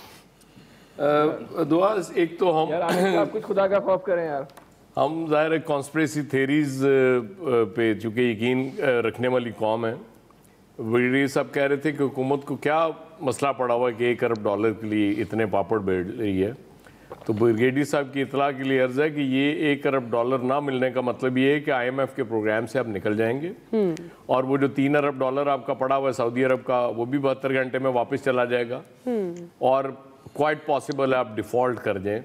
दुआ एक तो हम आप कुछ खुदा का खौफ करें यार। हम ज़ाहिर है कॉन्स्पिरेसी थेरीज पे चूँकि यकीन रखने वाली कौम है। वज़ीर साहब कह रहे थे कि हुकूमत को क्या मसला पड़ा हुआ है कि $1 अरब के लिए इतने पापड़ बेच रही है। तो ब्रिगेडियर साहब की इतला के लिए अर्ज़ है कि ये $1 अरब ना मिलने का मतलब ये है कि IMF के प्रोग्राम से आप निकल जाएंगे और वो जो $3 अरब आपका पड़ा हुआ है सऊदी अरब का, वो भी 72 घंटे में वापस चला जाएगा और क्वाइट पॉसिबल है आप डिफ़ॉल्ट कर जाएं।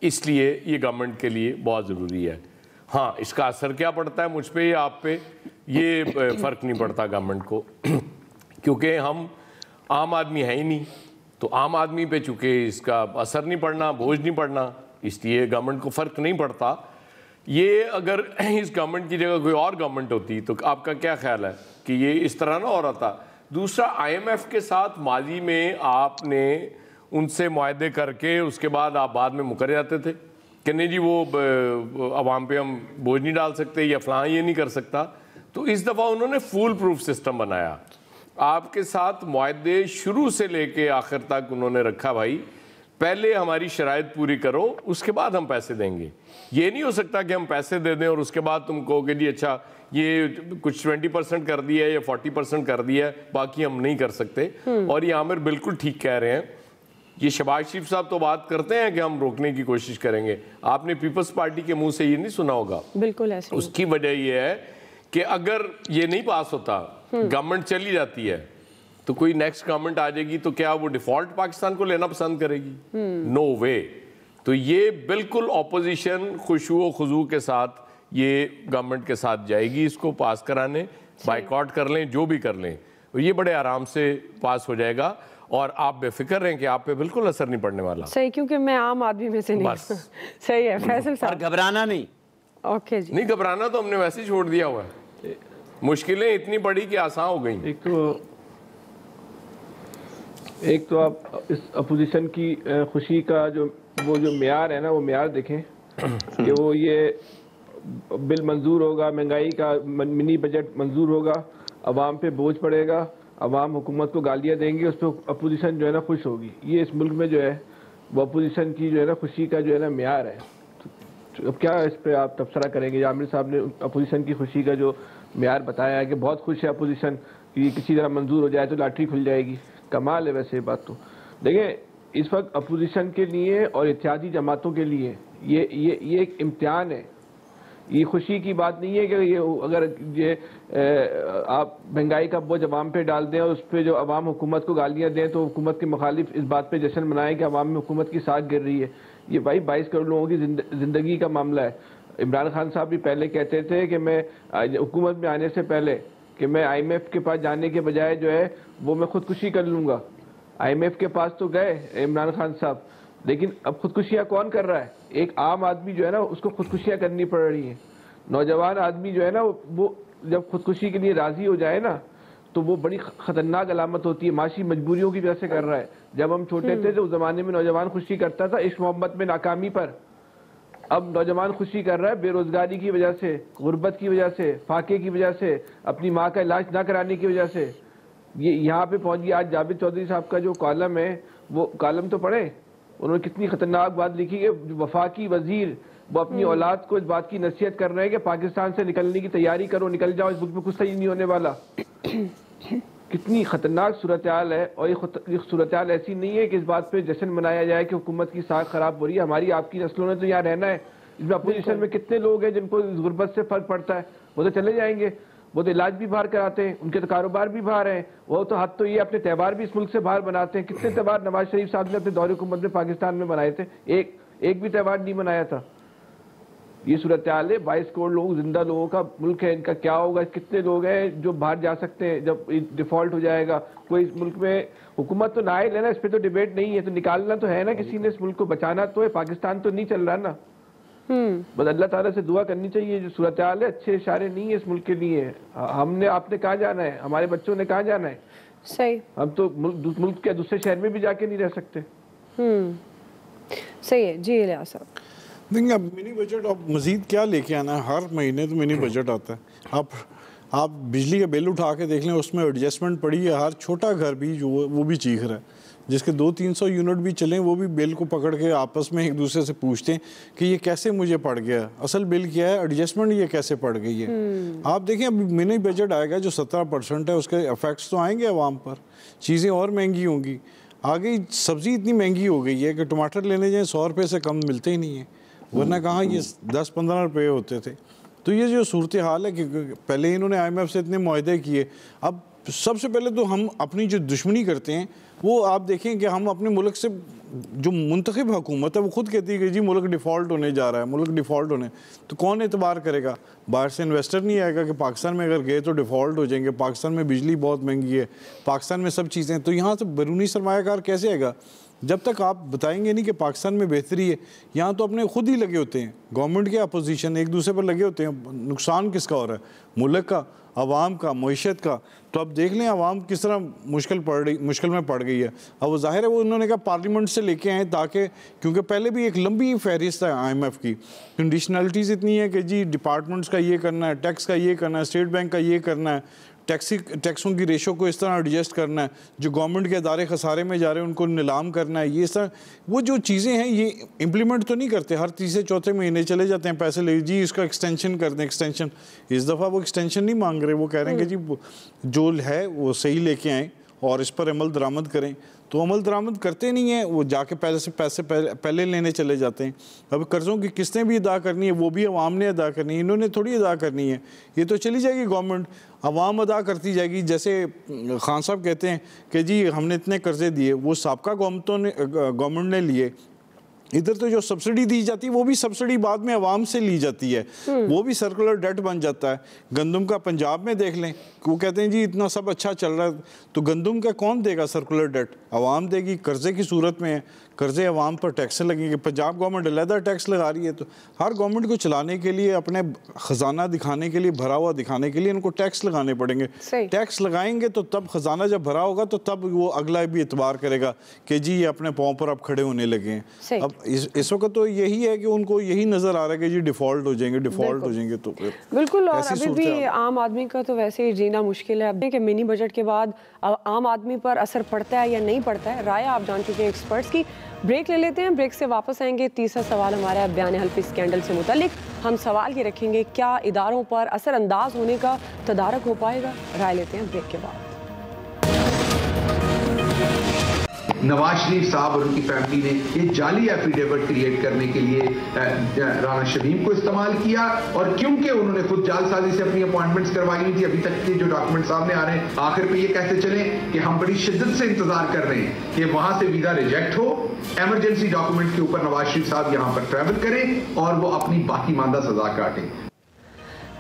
इसलिए ये गवर्नमेंट के लिए बहुत ज़रूरी है। हाँ, इसका असर क्या पड़ता है मुझ पे या आप पे, ये फ़र्क नहीं पड़ता गवर्नमेंट को क्योंकि हम आम आदमी है ही नहीं। तो आम आदमी पे चूँकि इसका असर नहीं पड़ना, बोझ नहीं पड़ना, इसलिए गवर्नमेंट को फ़र्क नहीं पड़ता। ये अगर इस गवर्नमेंट की जगह कोई और गवर्नमेंट होती तो आपका क्या ख्याल है कि ये इस तरह ना हो रहा था? दूसरा, IMF के साथ माजी में आपने उनसे मुआहदे करके उसके बाद आप बाद में मुकर जाते थे कि नहीं जी वो अवाम पे हम बोझ नहीं डाल सकते या फलां ये नहीं कर सकता। तो इस दफ़ा उन्होंने फूल प्रूफ सिस्टम बनाया। आपके साथ मुआहदे शुरू से लेके आखिर तक उन्होंने रखा, भाई पहले हमारी शराइत पूरी करो उसके बाद हम पैसे देंगे। ये नहीं हो सकता कि हम पैसे दे दें और उसके बाद तुम कहोगे जी अच्छा ये कुछ 20% कर दिया है या 40% कर दिया है, बाकी हम नहीं कर सकते। और ये आमिर बिल्कुल ठीक कह रहे हैं। ये शहबाज शरीफ साहब तो बात करते हैं कि हम रोकने की कोशिश करेंगे। आपने पीपल्स पार्टी के मुंह से ये नहीं सुना होगा। बिल्कुल ऐसे। उसकी वजह ये है कि अगर ये नहीं पास होता, गवर्नमेंट चली जाती है, तो कोई नेक्स्ट गवर्नमेंट आ जाएगी तो क्या वो डिफॉल्ट पाकिस्तान को लेना पसंद करेगी? नो वे। तो ये बिल्कुल ऑपोजिशन खुशू खुजू के साथ ये गवर्नमेंट के साथ जाएगी इसको पास कराने। बाइकआउट कर लें, जो भी कर लें, ये बड़े आराम से पास हो जाएगा और आप बेफिक्र रहें कि आप पे बिल्कुल असर नहीं पड़ने वाला। सही, क्योंकि मैं आम आदमी में से नहीं। बस सही है फैसल साहब, घबराना नहीं। ओके जी, नहीं घबराना तो हमने वैसे ही छोड़ दिया हुआ है। मुश्किलें इतनी बड़ी कि आसान हो गई। एक तो आप इस अपोजिशन की खुशी का जो मेयार है ना, वो मेयार देखें कि वो ये बिल मंजूर होगा, महंगाई का मिनी बजट मंजूर होगा, अवाम पे बोझ पड़ेगा, अवाम हुकूमत को गालियाँ देंगी, उस पर अपोजिशन जो है ना खुश होगी। ये इस मुल्क में जो है वो अपोजिशन की जो है ना खुशी का जो है ना मेयार है। तो अब क्या इस पर आप तबसरा करेंगे? आमिर साहब ने अपोजिशन की खुशी का जो मेयार बताया है कि बहुत खुश है अपोजिशन कि किसी तरह मंजूर हो जाए तो लॉटरी खुल जाएगी। कमाल है वैसे बात तो। देखिए, इस वक्त अपोजिशन के लिए और इत्यादी जमातों के लिए ये एक इम्तिहान है। ये खुशी की बात नहीं है कि ये अगर ये आप महंगाई का बोझ अवाम पे डाल दें और उस पर जो अवाम हुकूमत को गालियाँ दें तो हुकूमत के मुखालिफ इस बात पे जश्न मनाएं कि अवाम में हुकूमत की साख गिर रही है। ये भाई 22 करोड़ लोगों की ज़िंदगी का मामला है। इमरान खान साहब भी पहले कहते थे कि मैं हुकूमत में आने से पहले कि मैं IMF के पास जाने के बजाय जो है वो मैं खुदकुशी कर लूँगा। IMF के पास तो गए इमरान खान साहब, लेकिन अब खुदकुशियाँ कौन कर रहा है? एक आम आदमी जो है ना उसको खुदकुशियाँ करनी पड़ रही हैं। नौजवान आदमी जो है ना वो जब खुदकुशी के लिए राज़ी हो जाए ना तो वो बड़ी ख़तरनाक अलामत होती है। माशी मजबूरियों की वजह से कर रहा है। जब हम छोटे थे तो उस ज़माने में नौजवान खुशी करता था इश्क मोहब्बत में नाकामी पर। अब नौजवान खुशी कर रहा है बेरोज़गारी की वजह से, गुर्बत की वजह से, फाके की वजह से, अपनी माँ का इलाज ना कराने की वजह से। ये यहाँ पे पहुँच गया। आज जावेद चौधरी साहब का जो कॉलम है वो कॉलम तो पढ़े, उन्होंने कितनी खतरनाक बात लिखी है। वफाकी वजीर वो अपनी औलाद को इस बात की नसीहत कर रहे हैं कि पाकिस्तान से निकलने की तैयारी करो, निकल जाओ, इस मुल्क में कुछ सही नहीं होने वाला। कितनी ख़तरनाक सूरत हाल है। और ये सूरत हाल ऐसी नहीं है कि इस बात पे जश्न मनाया जाए कि हुकूमत की साख ख़राब हो रही है। हमारी आपकी नस्लों ने तो यहाँ रहना है। इसमें अपोजिशन में कितने लोग हैं जिनको गुर्बत से फ़र्क पड़ता है, वो तो चले जाएंगे, वो तो इलाज भी बाहर कराते हैं, उनके तो कारोबार भी बाहर हैं, वो तो हद तो ये अपने त्यौहार भी इस मुल्क से बाहर बनाते हैं। कितने त्यौहार नवाज शरीफ साहब ने अपने दौरे हुकूमत में पाकिस्तान में बनाए थे? एक भी त्यौहार नहीं मनाया था। ये सूरत हाल है। 22 करोड़ लोग जिंदा लोगों का मुल्क है, इनका क्या होगा? कितने लोग हैं जो बाहर जा सकते हैं जब डिफॉल्ट हो जाएगा? कोई इस मुल्क में हुकूमत तो ना लेना, इस पर तो डिबेट नहीं है, तो निकालना तो है ना किसी ने, इस मुल्क को बचाना तो है। पाकिस्तान तो नहीं चल रहा ना। बस अल्लाह ताला से दुआ करनी चाहिए। जो सूरत हाल है अच्छे इशारे नहीं है इस मुल्क के लिए। हमने आपने कहाँ जाना है, हमारे बच्चों ने कहाँ जाना है? सही, हम तो मुल्क के दूसरे शहर में भी जाके नहीं रह सकते। सही है जी इलियास साहब। देखिए अब मिनी बजट अब मज़ीद क्या लेके आना है, हर महीने तो मिनी बजट आता है। आप बिजली का बिल उठा के देख लें, उसमें एडजस्टमेंट पड़ी है। हर छोटा घर भी जो वो भी चीख रहा है, जिसके 200-300 यूनिट भी चलें वो भी बिल को पकड़ के आपस में एक दूसरे से पूछते हैं कि ये कैसे मुझे पड़ गया, असल बिल क्या है, एडजस्टमेंट ये कैसे पड़ गई है। आप देखें अब मिनी बजट आएगा जो 17% है, उसके इफेक्ट्स तो आएंगे अवाम पर, चीज़ें और महंगी होंगी। आगे सब्ज़ी इतनी महंगी हो गई है कि टमाटर लेने जाएँ 100 रुपये से कम मिलते ही नहीं है, वरना कहाँ ये 10-15 रुपये होते थे। तो ये जो सूरत हाल है कि पहले इन्होंने IMF से इतने मुआहदे किए, अब सबसे पहले तो हम अपनी जो दुश्मनी करते हैं वो आप देखें कि हम अपने मुल्क से जो मुंतखब हुकूमत है वो खुद कहती है कि जी मुल्क डिफ़ॉल्ट होने जा रहा है, मुल्क डिफ़ॉल्ट होने, तो कौन एतबार करेगा? बाहर से इन्वेस्टर नहीं आएगा कि पाकिस्तान में अगर गए तो डिफ़ॉल्ट हो जाएंगे, पाकिस्तान में बिजली बहुत महंगी है, पाकिस्तान में सब चीज़ें, तो यहाँ से बैरूनी सरमायाकार कैसे आएगा? जब तक आप बताएंगे नहीं कि पाकिस्तान में बेहतरी है। यहाँ तो अपने खुद ही लगे होते हैं, गवर्नमेंट के अपोजिशन एक दूसरे पर लगे होते हैं। नुकसान किसका हो रहा है? मुल्क का, आवाम का, मईशत का। तो अब देख लें आवाम किस तरह मुश्किल में पड़ गई है। अब वो जाहिर है वो उन्होंने कहा पार्लियामेंट से लेके आए ताकि, क्योंकि पहले भी एक लंबी फहरिस्त है IMF की, कंडीशनलिटीज़ इतनी है कि जी डिपार्टमेंट्स का ये करना है, टैक्स का ये करना है, स्टेट बैंक का ये करना है, टैक्सों की रेशो को इस तरह एडजस्ट करना है, जो गवर्नमेंट के अदारे खसारे में जा रहे हैं उनको नीलाम करना है, ये इस तरह वो जो चीज़ें हैं ये इम्प्लीमेंट तो नहीं करते। हर तीसरे चौथे महीने चले जाते हैं पैसे ले, जी इसका एक्सटेंशन कर दें, एक्सटेंशन। इस दफ़ा वो एक्सटेंशन नहीं मांग रहे, वो कह रहे हैं कि जी जो है वो सही लेके आएँ और इस पर अमल दरामद करें। तो अमल दरामद करते नहीं हैं, वो जाके पैसे पहले लेने चले जाते हैं। अब कर्ज़ों की किस्तें भी अदा करनी है, वो भी अवाम ने अदा करनी है, इन्होंने थोड़ी अदा करनी है। ये तो चली जाएगी गवर्नमेंट, अवाम अदा करती जाएगी। जैसे खान साहब कहते हैं कि जी हमने इतने कर्ज़े दिए, वो साबका गवर्नमेंट ने लिए। इधर तो जो सब्सिडी दी जाती है वो भी सब्सिडी बाद में अवाम से ली जाती है, वो भी सर्कुलर डेट बन जाता है। गंदम का पंजाब में देख लें, वो कहते हैं जी इतना सब अच्छा चल रहा है, तो गंदम का कौन देगा सर्कुलर डेट? अवाम देगी, कर्जे की सूरत में है, कर्जे अवाम पर टैक्स लगेंगे। पंजाब गवर्नमेंट अलहदा टैक्स लगा रही है। तो हर गवर्नमेंट को चलाने के लिए, अपने ख़जाना दिखाने के लिए, भरा हुआ दिखाने के लिए इनको टैक्स लगाने पड़ेंगे। टैक्स लगाएंगे तो तब ख़जाना जब भरा होगा तो तब वो अगला भी एतबार करेगा कि जी ये अपने पाँव पर अब खड़े होने लगे हैं। अब इस वक्त तो यही है कि उनको यही नज़र आ रहा है कि जी डिफ़ॉल्ट हो जाएंगे, डिफ़ॉल्ट हो जाएंगे। तो फिर बिल्कुल, और अभी भी आम आदमी का तो वैसे ही जीना मुश्किल है। अब देखिए मिनी बजट के बाद आम आदमी पर असर पड़ता है या नहीं पड़ता है, राय आप जान चुके हैं एक्सपर्ट्स की। ब्रेक ले लेते हैं, ब्रेक से वापस आएंगे। तीसरा सवाल हमारा है बयान हल्फी स्कैंडल से मुतालिक। हम सवाल ये रखेंगे, क्या इदारों पर असरअंदाज होने का तदारक हो पाएगा? राय लेते हैं ब्रेक के बाद। नवाज शरीफ साहब और उनकी फैमिली ने ये जाली एफिडेविट क्रिएट करने के लिए राना शमीम को इस्तेमाल किया, और क्योंकि उन्होंने खुद जालसाजी से अपनी अपॉइंटमेंट्स करवाई हुई थी, अभी तक के जो डॉक्यूमेंट सामने आ रहे हैं, आखिर पे ये कहते चले कि हम बड़ी शिद्दत से इंतजार कर रहे हैं कि वहां से वीजा रिजेक्ट हो, इमरजेंसी डॉक्यूमेंट के ऊपर नवाज शरीफ साहब यहां पर ट्रैवल करें और वो अपनी बाकी मानदा सजा काटें।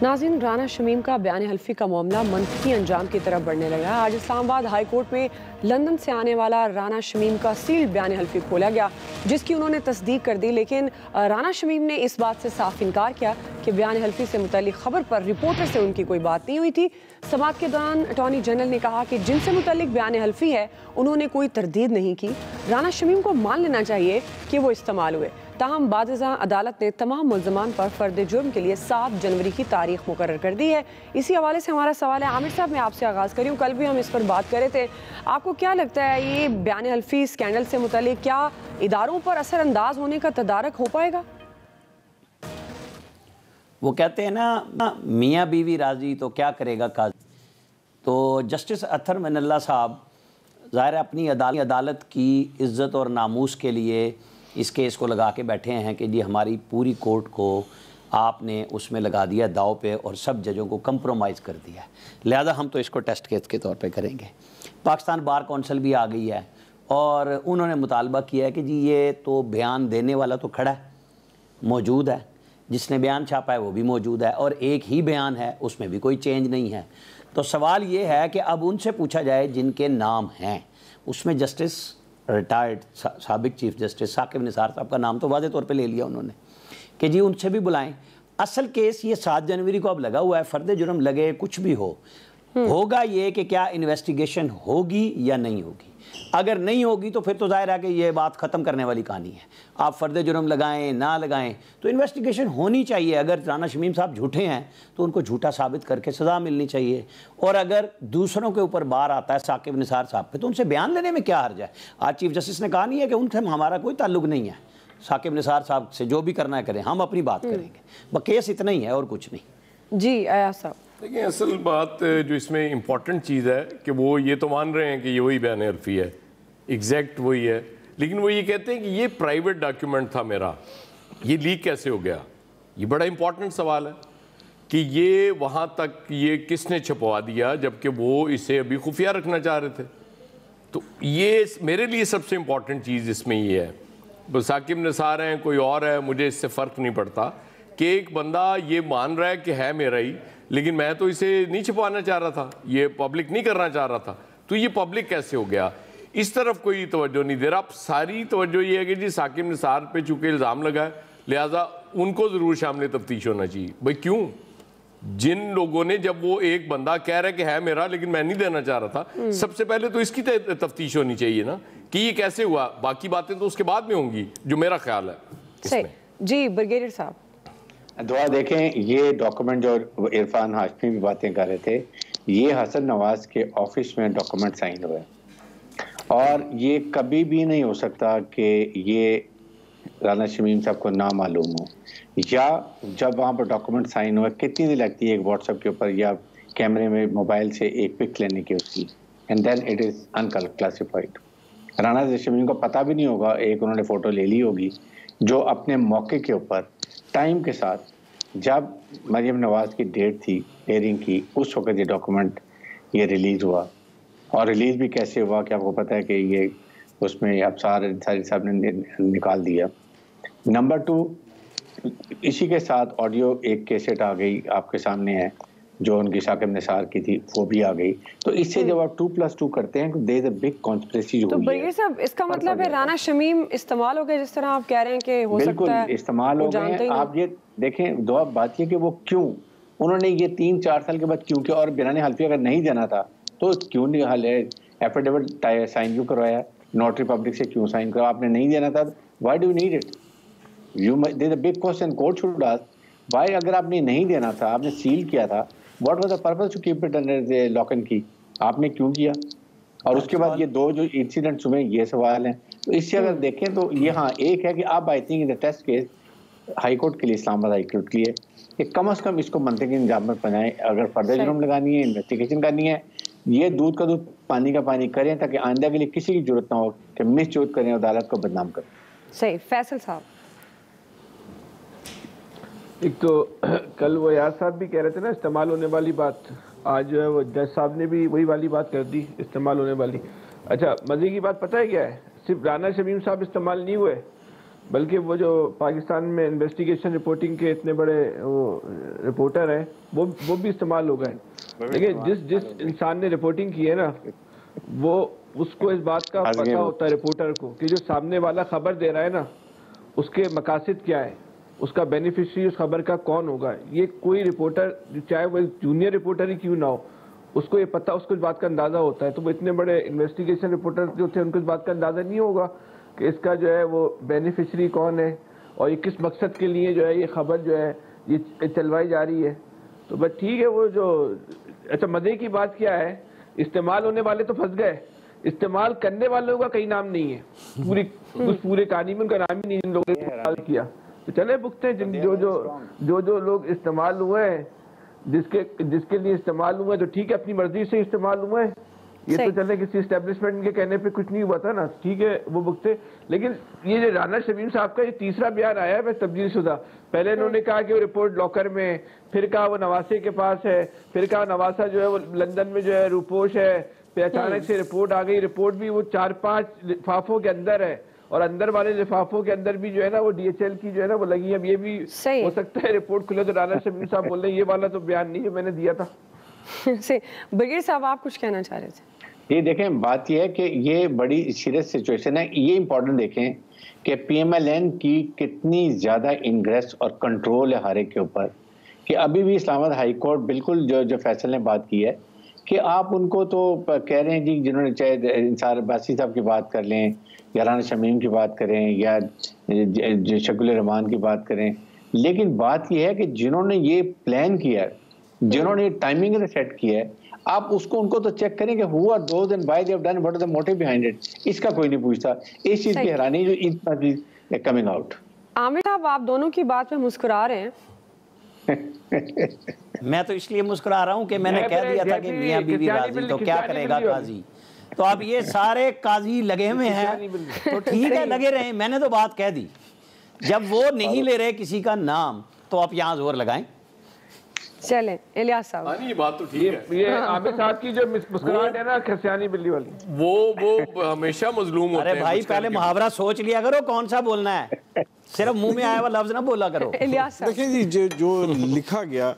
नाज़रीन, राना शमीम का बयान हल्फी का मामला मनफी अंजाम की तरफ बढ़ने लगा है। आज इस्लामाबाद हाई कोर्ट में लंदन से आने वाला राना शमीम का सील्ड बयान हल्फी खोला गया, जिसकी उन्होंने तस्दीक कर दी। लेकिन राना शमीम ने इस बात से साफ इनकार किया कि बयान हल्फी से मुतल्लिक खबर पर रिपोर्टर से उनकी कोई बात नहीं हुई थी। समाअत के दौरान अटॉर्नी जनरल ने कहा कि जिनसे मुतल्लिक बयान हल्फी है उन्होंने कोई तरदीद नहीं की। राना शमीम को मान लेना चाहिए कि वो इस्तेमाल हुए। ताहम बाज़ अदालत ने तमाम मुल्ज़मान पर फ़र्द जुर्म के लिए 7 जनवरी की तारीख मुकर्रर कर दी है। इसी हवाले से हमारा सवाल है, आमिर साहब मैं आपसे आगाज़ करी हूँ, कल भी हम इस पर बात कर रहे थे। आपको क्या लगता है ये बयान हल्फी स्कैंडल से मुतालिक क्या इदारों पर असरअंदाज होने का तदारक हो पाएगा? वो कहते हैं ना मियाँ बीवी राजी तो क्या करेगा काजी। तो जस्टिस अत्तर मिनल्ला साहब ज़ाहिर है अपनी अदालत की इज़्ज़त और नामूस के लिए इस केस को लगा के बैठे हैं कि जी हमारी पूरी कोर्ट को आपने उसमें लगा दिया दाव पे और सब जजों को कंप्रोमाइज़ कर दिया है, लिहाजा हम तो इसको टेस्ट केस के तौर पे करेंगे। पाकिस्तान बार कौंसिल भी आ गई है और उन्होंने मुतालबा किया है कि जी ये तो बयान देने वाला तो खड़ा है, मौजूद है, जिसने बयान छापा है वो भी मौजूद है और एक ही बयान है, उसमें भी कोई चेंज नहीं है। तो सवाल ये है कि अब उनसे पूछा जाए जिनके नाम हैं, उसमें जस्टिस रिटायर्ड साबिक चीफ जस्टिस साकिब निसार साहब का नाम तो वाज़े तौर पे ले लिया उन्होंने कि जी उनसे भी बुलाएं। असल केस ये 7 जनवरी को अब लगा हुआ है, फ़र्द जुर्म लगे कुछ भी होगा ये कि क्या इन्वेस्टिगेशन होगी या नहीं होगी। अगर नहीं होगी तो फिर तो जाहिर है कि ये बात ख़त्म करने वाली कहानी है। आप फ़र्द जुर्म लगाएं ना लगाएं तो इन्वेस्टिगेशन होनी चाहिए। अगर राना शमीम साहब झूठे हैं तो उनको झूठा साबित करके सज़ा मिलनी चाहिए, और अगर दूसरों के ऊपर बार आता है साकिब निसार साहब पे तो उनसे बयान लेने में क्या हर्ज है। आज चीफ जस्टिस ने कहा नहीं है कि उनसे हमारा कोई ताल्लुक नहीं है, साकिब निसार साहब से जो भी करना है करें, हम अपनी बात करेंगे, बस केस इतना ही है और कुछ नहीं। जी अयाज साहब, देखिए असल बात जो इसमें इम्पॉर्टेंट चीज़ है कि वो ये तो मान रहे हैं कि ये वही बयान हरफी है, एग्जैक्ट वही है, लेकिन वो ये कहते हैं कि ये प्राइवेट डॉक्यूमेंट था मेरा, ये लीक कैसे हो गया। ये बड़ा इंपॉर्टेंट सवाल है कि ये वहाँ तक ये किसने छपवा दिया जबकि वो इसे अभी खुफिया रखना चाह रहे थे। तो ये मेरे लिए सबसे इम्पॉर्टेंट चीज़ इसमें ये है। बस साकिब निसार हैं कोई और है, मुझे इससे फ़र्क नहीं पड़ता कि एक बंदा ये मान रहा है कि है मेरा ही, लेकिन मैं तो इसे नहीं छुपाना चाह रहा था, ये पब्लिक नहीं करना चाह रहा था, तो ये पब्लिक कैसे हो गया। इस तरफ कोई तवज्जो नहीं दे रहा। अब सारी तवज्जो ये है कि जी साकिब निसार पे चूँकि इल्ज़ाम लगा है लिहाजा उनको ज़रूर शामिल तफ्तीश होना चाहिए। भाई क्यों? जिन लोगों ने, जब वो एक बंदा कह रहा है कि है मेरा लेकिन मैं नहीं देना चाह रहा था, सबसे पहले तो इसकी तफ्तीश होनी चाहिए ना कि ये कैसे हुआ। बाकी बातें तो उसके बाद में होंगी, जो मेरा ख्याल है इसमें। जी ब्रिगेडियर साहब, दुआ देखें, ये डॉक्यूमेंट जो इरफान हाशमी भी बातें कर रहे थे, ये हसन नवाज के ऑफिस में डॉक्यूमेंट साइन हुए और ये कभी भी नहीं हो सकता कि ये राना शमीम साहब को ना मालूम हो, या जब वहाँ पर डॉक्यूमेंट साइन हुआ कितनी देर लगती है एक व्हाट्सएप के ऊपर या कैमरे में मोबाइल से एक पिक लेने की उसकी, and then it is unclassified. Rana Shamim को पता भी नहीं होगा, एक उन्होंने फ़ोटो ले ली होगी जो अपने मौके के ऊपर टाइम के साथ, जब मरियम नवाज की डेट थी हेयरिंग की, उस वक्त ये डॉक्यूमेंट ये रिलीज़ हुआ। और रिलीज़ भी कैसे हुआ कि आपको पता है कि ये उसमें अफसार साहब ने निकाल दिया। नंबर 2, इसी के साथ ऑडियो एक कैसेट आ गई आपके सामने है जो उनकी साकिब निसार की थी, वो भी आ गई। तो इससे जब आप 2+2 करते हैं तो there is a big conspiracy जो तो ब्रिगेडियर साहब इसका मतलब है राना शमीम इस्तेमाल हो गया, जिस तरह आप कह रहे हैं कि हो सकता है इस्तेमाल हो गए। आप ये देखें, दो बात ये कि वो क्यों उन्होंने ये 3-4 साल के बाद क्यों किया, और बयान हल्फी अगर नहीं देना था तो क्यों नहीं हल है, एफिडेविट साइन क्यों करवाया, नोटरी पब्लिक से क्यों साइन करवाया, आपने नहीं देना था, why do you need it, you there is a big question court should ask why. अगर आपने नहीं देना था, आपने सील किया था, what was the purpose to keep it under the lock and key, आपने क्यों किया। और उसके बाद ये 2 जो इंसिडेंट्स हुए ये सवाल हैं। तो इससे अगर देखें तो ये हाँ एक है कि अब I think in the test case high court के लिए, इस्लामाबाद हाई कोर्ट के लिए कि कम से कम इसको मनते के इंजाम में बनाएं। अगर फर्दर जुर्म लगानी है, इन्वेस्टिगेशन करनी है, ये दूध का दूध पानी का पानी करें ताकि आइंदा के लिए किसी की जरूरत ना हो कि मिसयूज करें, अदालत को बदनाम करें। सही। फैसल साहब, एक तो कल वो यार साहब भी कह रहे थे ना इस्तेमाल होने वाली बात, आज जो है वो जज साहब ने भी वही वाली बात कर दी, इस्तेमाल होने वाली। अच्छा मजे की बात पता है क्या है, सिर्फ राना शमीम साहब इस्तेमाल नहीं हुए बल्कि वो जो पाकिस्तान में इन्वेस्टिगेशन रिपोर्टिंग के इतने बड़े वो रिपोर्टर हैं वो भी इस्तेमाल हो गए। देखिए जिस इंसान ने रिपोर्टिंग की है ना, वो उसको इस बात का पता होता है रिपोर्टर को कि जो सामने वाला खबर दे रहा है ना उसके मकासद क्या है, उसका बेनिफिशियरी उस खबर का कौन होगा। ये कोई रिपोर्टर चाहे वो जूनियर रिपोर्टर ही क्यों ना हो, उसको ये पता, उसको इस बात का अंदाज़ा होता है। तो वो इतने बड़े इन्वेस्टिगेशन रिपोर्टर जो थे उनको इस बात का अंदाज़ा नहीं होगा कि इसका जो है वो बेनिफिशियरी कौन है और ये किस मकसद के लिए जो है ये खबर जो है ये चलवाई जा रही है। तो बस ठीक है वो जो, अच्छा मज़े की बात क्या है, इस्तेमाल होने वाले तो फंस गए, इस्तेमाल करने वालों का कहीं नाम नहीं है, पूरे कहानी में उनका नाम ही नहीं, जिन लोगों ने इस्तेमाल किया। तो चले भुगते हैं जो लोग इस्तेमाल हुए हैं जिसके लिए इस्तेमाल हुआ है तो ठीक है, अपनी मर्जी से इस्तेमाल हुआ है, ये तो चले किसी एस्टेब्लिशमेंट के कहने पे कुछ नहीं हुआ था ना, ठीक है वो भुगते। लेकिन ये जो राना शमीम साहब का ये तीसरा बयान आया है तब्दील शुदा, पहले इन्होंने कहा कि वो रिपोर्ट लॉकर में, फिर कहा वो नवासे के पास है, फिर कहा नवासा जो है वो लंदन में जो है रूपोश है, फिर अचानक से रिपोर्ट आ गई, रिपोर्ट भी वो 4-5 लिफाफों के अंदर है, और अंदर वाले लिफाफों के अंदर भी जो है ना वो DHL की जो है ना वो लगी। अब ये भी हो सकता है रिपोर्ट खुले तो राना शमीम साहब बोल रहे हैं ये वाला तो बयान नहीं है मैंने दिया था। ब्रिगेडियर साहब आप कुछ कहना चाह रहे थे? ये देखें, बात यह है कि ये बड़ी सीरियस सिचुएशन है। ये इंपॉर्टेंट देखें कि PMLN की कितनी ज़्यादा इंग्रेस और कंट्रोल है हर एक के ऊपर, कि अभी भी इस्लामाबाद हाई कोर्ट बिल्कुल जो फैसले ने बात की है कि आप उनको तो कह रहे हैं जी, जिन्होंने चाहे इंसार अब्बासी साहब की बात कर लें या राना शमीम की बात करें या शकील रहमान की बात करें, लेकिन बात यह है कि जिन्होंने ये प्लान किया है, जिन्होंने टाइमिंग सेट किया है, आप उसको उनको तो चेक करें कि who are those and why they have done, what is the motive behind it. इसका कोई नहीं पूछता। इस चीज की हैरानी जो इतना चीज कमिंग आउट। आमिर साहब आप दोनों की बात पे मुस्कुरा रहे हैं। मैं तो इसलिए मुस्कुरा रहा हूं कि मैंने कह दिया था कि मियां बीवी राजी, तो क्या करेगा काजी। तो अब ये सारे काजी लगे हुए हैं तो ठीक है, लगे रहे। मैंने तो बात कह दी, जब वो नहीं ले रहे किसी का नाम तो आप यहाँ जोर लगाएं। चलें इलियास साहब, ये बात तो ठीक है। ये आमिर साहब की जो मुस्कुराहट है ना खसियानी बिल्ली वाली, वो हमेशा मजलूम होते हैं। अरे भाई पहले मुहावरा सोच लिया करो कौन सा बोलना है, सिर्फ मुंह में आया हुआ लफ्ज ना बोला करो। देखिए जी, जो लिखा गया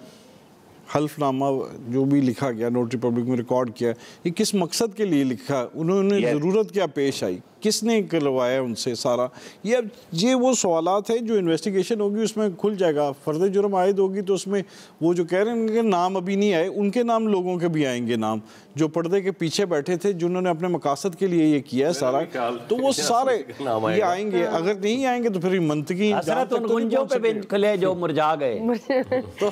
हल्फनामा, जो भी लिखा गया नोटरी पब्लिक में रिकॉर्ड किया, ये किस मकसद के लिए लिखा, उन्होंने ज़रूरत क्या पेश आई, किसने करवाया उनसे सारा, ये वो सवालात हैं जो इन्वेस्टिगेशन होगी उसमें खुल जाएगा। फर्द जुर्म आयद होगी तो उसमें वो जो कह रहे हैं उनके नाम अभी नहीं आए, उनके नाम लोगों के भी आएंगे, नाम जो पर्दे के पीछे बैठे थे, जिन्होंने अपने मकासद के लिए ये किया है सारा, तो वो सारे ये आएंगे। अगर नहीं आएंगे तो फिर मंतकी जो मुरझा गए तो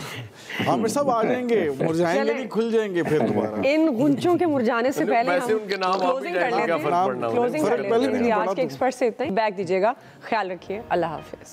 आमिर साहब आ जाएंगे, मुरझाएंगे नहीं, खुल जाएंगे फिर दोबारा। इन गुंजों के मुरझाने से पहले हम उनके नाम क्लोजिंग कर लेते हैं। आज के एक्सपर्ट से इतना ही, बैग दीजिएगा, ख्याल रखिए, अल्लाह हाफिज।